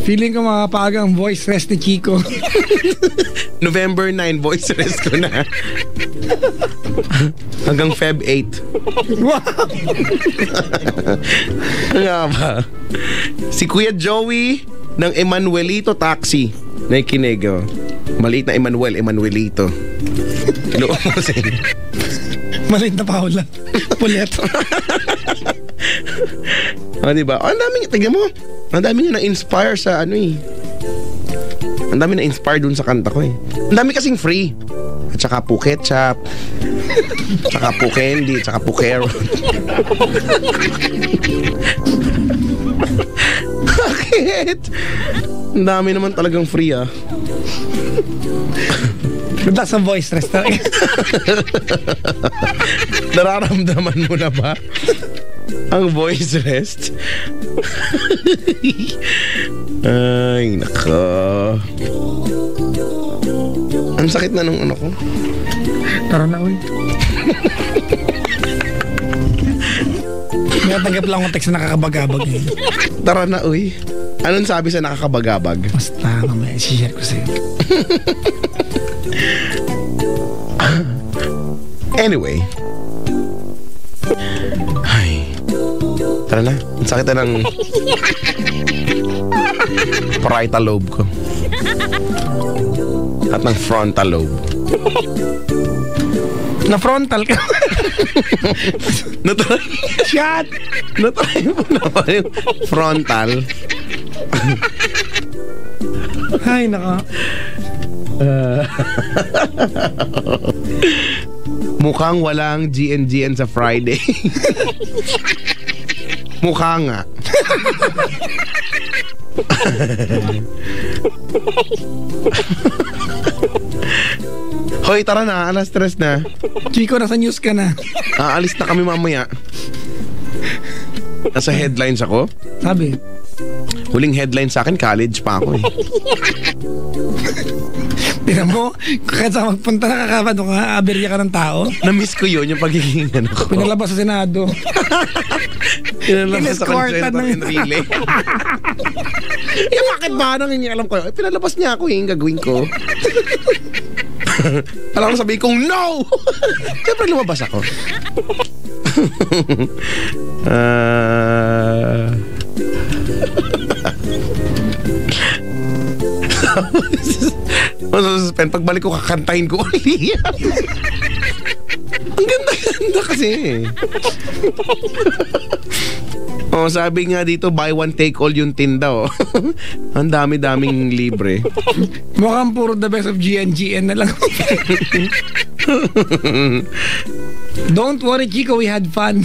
Feeling ko makapaaga ang voice rest ni Chico. November 9, voice rest ko na. Hanggang Feb 8. Wow! Nga ba? Si Kuya Joey ng Emanuelito Taxi. Nakikinig, oh. Maliit na Emanuelito. Loob mo sa inyo. Maliit na Paula. Pulet. Diba? Ang daming, tignan mo. Ang daming na-inspire sa ano eh. Ang dami na-inspire dun sa kanta ko eh. Ang dami kasing free. At saka po ketchup. Saka po candy. Saka po carrot. Bakit? Ang dami naman talagang free ah. Ganda sa voice rest talaga. Nararamdaman mo na ba ang voice rest? Ay, nako. Ang sakit na nung ano ko. Tara na, uy. Nakatanggap lang akong text na nakakabagabag eh. Tara na, uy. Anong sabi sa nakakabagabag? Basta, mamaya i-share ko sa'yo. Anyway. Ay. Tara na. Ang sakit na ng parietal lobe ko. At ng frontal lobe. Na frontal ka. Natry. Shot! Natry mo naman yung frontal. Ay, naka. Mukhang walang GN sa Friday. Mukha nga. Hoy, tara na. Alas 3 na. Chico, nasa news ka na. Aalis na kami mamaya. Nasa headlines ako. Sabi. Huling headline sa akin, college pa ako eh. Tinan mo, kahit sa magpunta na kakapad, aberya ka ng tao. Na-miss ko yun, yung pagiging ano ko. Pinalabas sa Senado. Pinalabas sa Inescortan Concentra ng- in relay. Bakit ba? Nangingialam ko. Pinalabas niya ako yung gagawin ko. Alam ko sabihin kong no! Siyempre lumabas ako. Masususpend. Pagbalik ko, kakantahin ko ulit. Ang ganda-ganda kasi. Oh, sabi nga dito, buy one take all yung tinda. Oh. Ang dami-daming libre. Mukhang puro the best of GN na lang. Don't worry, Chico, we had fun.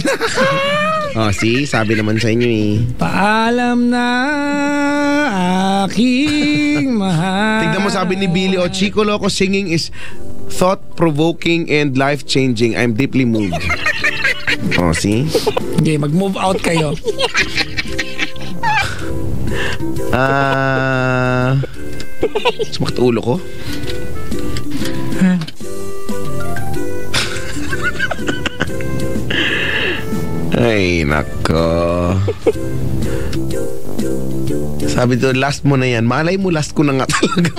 Oh, see? Sabi naman sa inyo eh. Paalam na aking mahal. Tignan mo, sabi ni Billy, oh, Chico Loco singing is thought-provoking and life-changing. I'm deeply moved. Oh, see? Okay, mag-move out kayo. Sumakit ulo ko. Ay, nako. Sabi to, last mo na yan. Malay mo, last ko na nga talaga.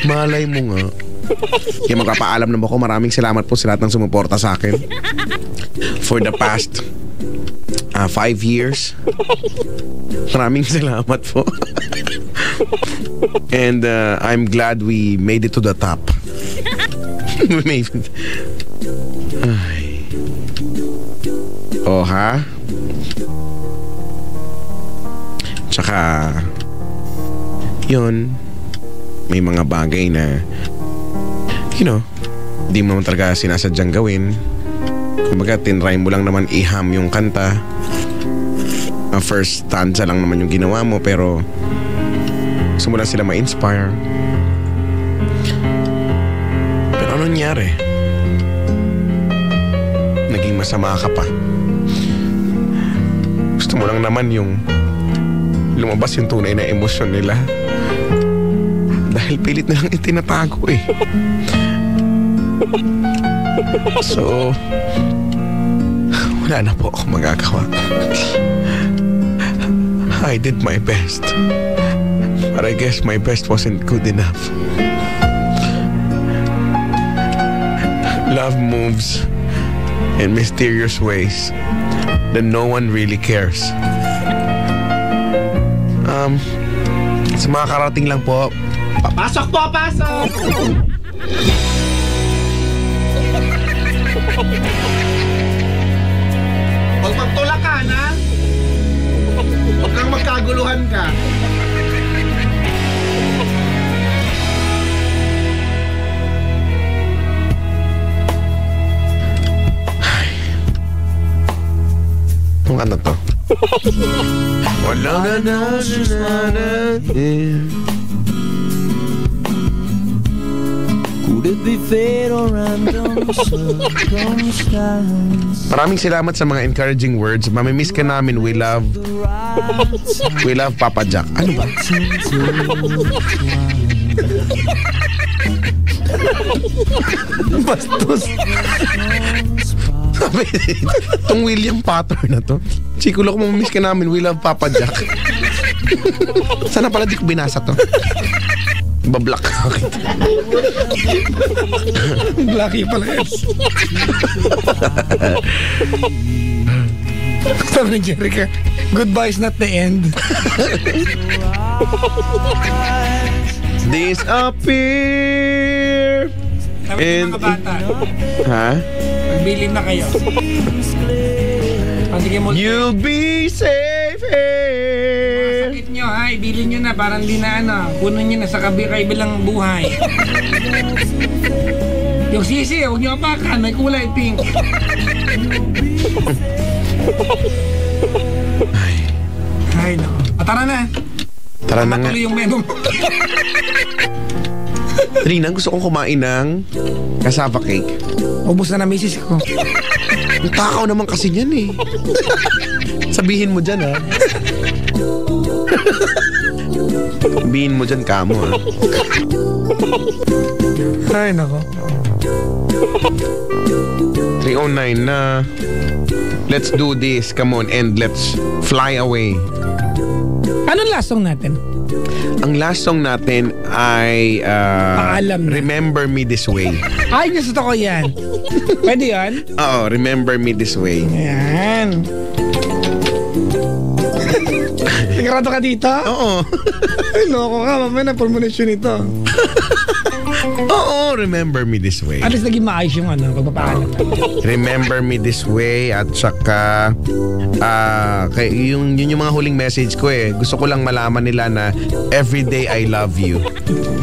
Malay mo nga. Kaya magpapaalam na ako, maraming salamat po sa lahat ng sumuporta sa akin. For the past 5 years. Maraming salamat po. And I'm glad we made it to the top. We made it. Ay. Oh, ha? Tsaka, yun, may mga bagay na, di mo naman talaga sinasadyang gawin. Kumbaga, tinry mo lang naman iham yung kanta. First stanza lang naman yung ginawa mo, pero gusto mo lang sila ma-inspire. Pero ano nangyari? Naging masama ka pa. Gusto mo lang naman yung lumabas yung tunay na emosyon nila. Dahil pilit na lang itinatago eh. So, wala na po ako magagawa. I did my best. But I guess my best wasn't good enough. Love moves in mysterious ways that no one really cares. Sa mga karating lang po. Pasok po, pasok! Huwag magtulakan, ha? Huwag kang magkaguluhan ka. Kung ano to? Wala na. Could it be fate or random circumstance? Maraming salamat sa mga encouraging words. Mamimiss ka namin. We love Papa Jack. Ano ba? Bastos. Sabi, itong William Potter na to. Chico Loco, mamimiss ka namin. We love Papa Jack. Sana pala di ko binasa to. Bablock ako. Lucky pala yun. Sabi ni Jerica, goodbye is not the end. Disappear. Sabi ng mga bata, Ha? magbilin na kayo. Pantigin mo. You'll be safe here. Sakit nyo ha, ibilin nyo na, parang di na puno nyo na sa kabilang buhay. Yung sisi, huwag nyo apakan, may kulay pink. Ay, no. Tara na. Tara na nga. Matuloy yung menu. Trina, gusto kong kumain ng cassava cake. Ubus na misis ko. Ang takaw naman kasi niyan eh. Sabihin mo dyan ha. Sabihin mo dyan kamo ha. Ay, nako. 3:09 na. Let's do this. Come on and let's fly away. Anong last song natin? Ang last song natin ay Paalam na. Remember Me This Way. Ay, gusto ko yan. Pwede yan? Oo, Remember Me This Way. Yan. Sigurado ka dito? Oo. Ay, loko ka. Mamaya na premonition ito. Oo, Remember Me This Way. At least naging maayos yung pagpapaalam. Remember Me This Way at saka yun yung mga huling message ko eh. Gusto ko lang malaman nila na everyday I love you.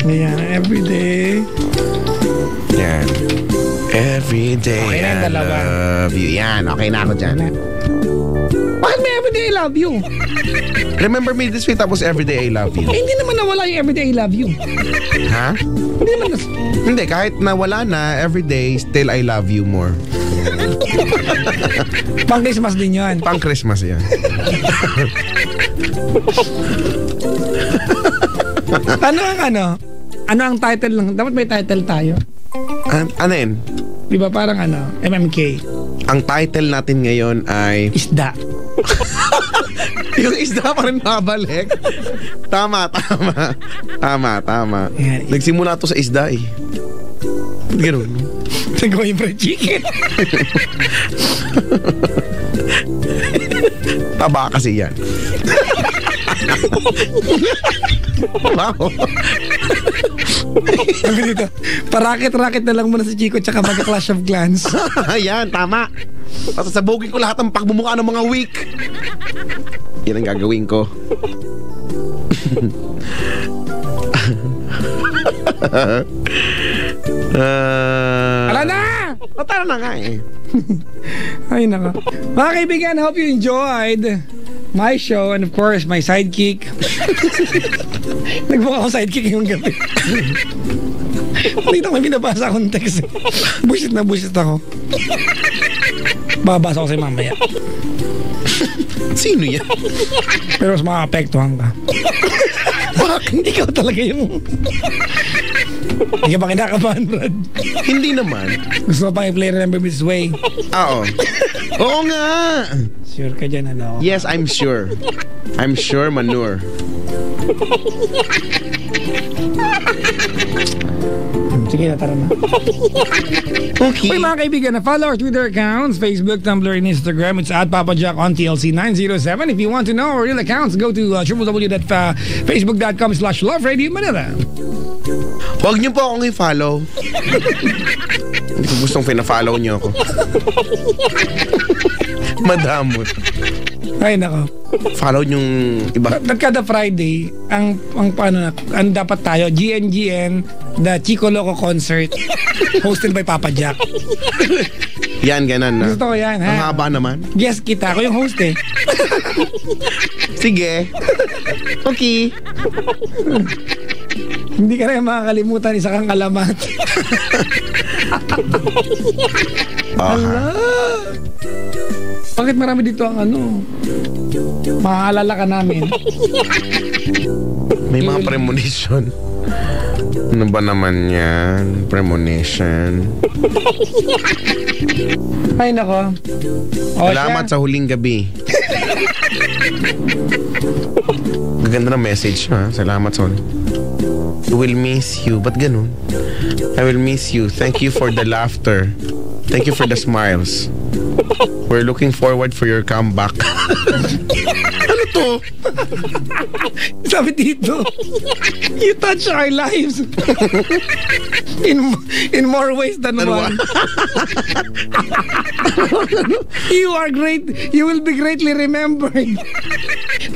Ayan, everyday. Yan. Everyday Okay na yung I dalawa. love you. Yan, okay na ako dyan. Bakit may everyday I love you? Remember Me This Way tapos everyday I love you. Eh, hindi naman nawala yung everyday I love you. Ha? Hindi naman Hindi, kahit nawala na, everyday still I love you more. Pang Christmas din yun. Pang Christmas yan. Ano ang title lang? Dapat may title tayo. Ano yun? Di ba parang MMK? Ang title natin ngayon ay Isda. yung isda pa rin mabalik. Tama. Yan. Nagsimula to sa isda eh. Ganun. Nagawa yung fried chicken. Taba kasi yan. Wow. Sabi dito, parakit-rakit na lang muna si Chico tsaka mag-Clash of Clans. Ayan, tama. Sasabugin ko lahat ng pagbumuka ng mga week. Yan ang gagawin ko. Ala na! Tara na nga eh. Ay naka. Mga kaibigan, hope you enjoyed my show and of course my sidekick. Nagbuka ako sidekick yung gabi. Hindi na may binabasa akong text. Busit na busit ako. Babasa ko sa'yo mamaya. Sino yan? Pero mas makakapektuhan ka. Bakit? Ikaw talaga yung... Hindi ka pa kinakabahan, Brad. Hindi naman. Gusto mo pa i-play Remember Me This Way? Oo. Oo nga. Sure ka dyan, ano? Yes, I'm sure. I'm sure manure. Sige na, tara na. Okay. Okay, mga kaibigan, follow our Twitter accounts, Facebook, Tumblr, and Instagram. It's at Papa Jack on TLC907. If you want to know our real accounts, go to www.facebook.com/Love Radio Manila. Huwag niyo po akong i-follow. Hindi ko gustong pina-follow niyo ako. Madamot. Ay, nako. Follow yung iba. Kada Friday, ang dapat tayo, GNGN, the Chico Loco Concert, hosted by Papa Jack. Yan, ganun na. Gusto ko yan, ha? Ang haba naman. Guess kita, ako yung host eh. Sige. Okay. Hindi ka rin makakalimutan, isa kang alamat. Hala. Bakit marami dito ang maaalala ka namin? May mga premonition. Ano ba naman yan? Premonition. Ay, nako. Salamat sa huling gabi. Gaganda na message ha. Salamat sa huling. I will miss you. Ba't ganun? I will miss you. Thank you for the laughter. Thank you for the smiles. We're looking forward for your comeback. Ano to? Sabi dito, you touch our lives in more ways than one. You are great. You will be greatly remembered.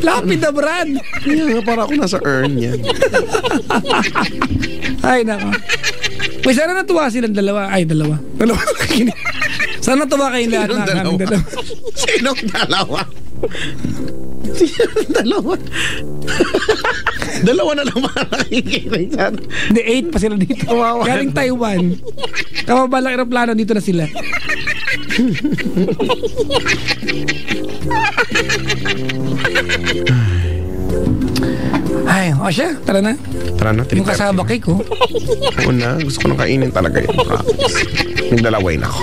Lapid na, Brad. Yeah, para ako nasa urn yan. Ay, nako. Uy, sana natuwa silang dalawa. Ay, dalawa. Sana natuwa kayong lahat na kaming dalawa. Sinong dalawa? Sinong dalawa? Dalawa na lang mga nakikinig sana. Hindi, 8 pa sila dito. Galing Taiwan. Kababalang aeroplano, dito na sila. Ay, o siya, tara na. Tara na, Yung kasama cake ko. Oo na, gusto ko nang kainin talaga yun. Yung dalaway na ako.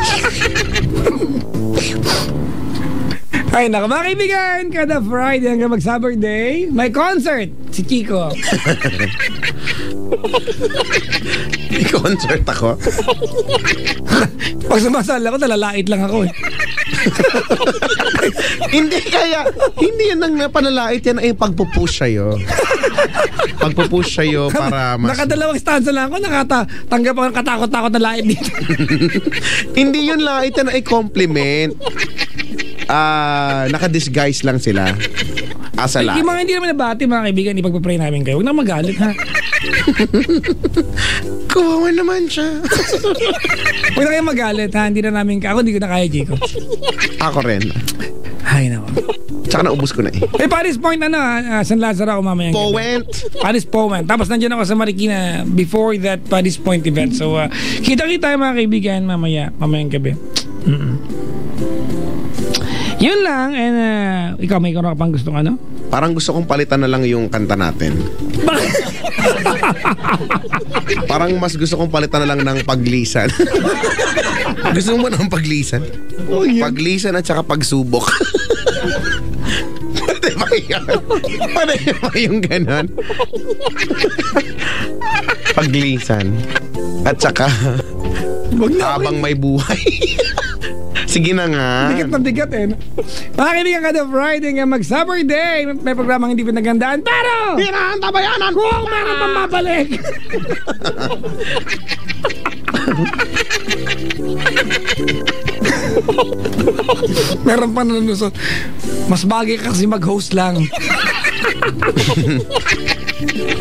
Ay, naka mga kaibigan, kada Friday hanggang mag-Summer Day, may concert si Chico. May concert ako. Pag sumasala ko, nalalait lang ako eh. Hindi yan ang napanalait, yan ay pagpupush sa'yo. Pagpupush sa'yo para mas... Nakadalawang stanza lang ako, tanggap ako ng katakot-takot na lait dito. Hindi yun lait, yan ay compliment. Naka-disguise lang sila. Asala. Yung mga hindi naman nabati, mga kaibigan, ipagpapray namin kayo. Huwag na magalit, ha? Kawawa naman siya. Huwag na kayo magalit, ha? Hindi na namin ako, hindi ko na kaya, Chico. Ako rin. Ay, naku. Tsaka naubos ko na eh. Paris Point, San Lazaro ako mamayang gabi. Point. Paris Point. Tapos nandiyan ako sa Marikina before that Paris Point event. So, kita-kita tayo mga kaibigan mamayang gabi. Yun lang. And ikaw, may ikaw pang gustong ano? Parang gusto kong palitan na lang yung kanta natin. Parang mas gusto kong palitan na lang ng paglisan. Gusto mo ng paglisan? Paglisan at saka pagsubok. Pwede ba yan? Pwede ba yung ganon? Paglisan at saka habang may buhay. Sige na nga. Bigat na bigat eh. Mga kaibigan, kada Friday nga mag-Summer Day, may programang hindi pinagandaan, pero Di na ang tabayanan! kung meron pang mabalik. Meron pa nanunusot. Mas bagay kasi mag-host lang.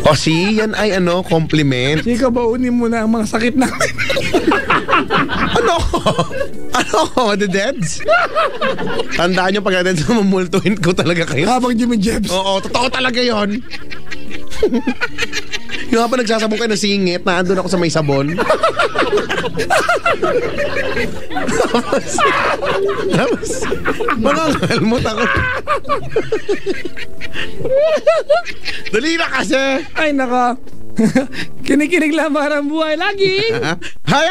O yan ay compliment. Chico, baunin mo na ang mga sakit namin. Ano ko? The Deads? Tandaan nyo pag natin sa mamultuhin ko talaga kayo. Habang Jimmy Jebs. Oo, totoo talaga yon. Yung nga pa nagsasabong kayo ng singit na andun ako sa may sabon. Tapos mangangalmot ako. Dali na kasi. Ay, naka. Kinikinig lang para ang buhay lagi. Hay!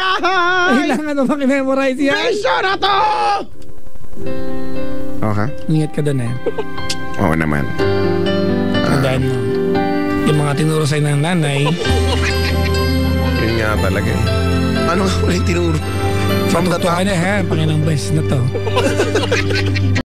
Kailangan na makimemorize yan. Beso na to! Okay. Ingat ka doon eh. Oo naman. Tandaan mo. Yung mga tinuro sa'yo ng nanay. Yun nga talaga. Ano nga ulit tinuro? From the top. Panginoong best na to.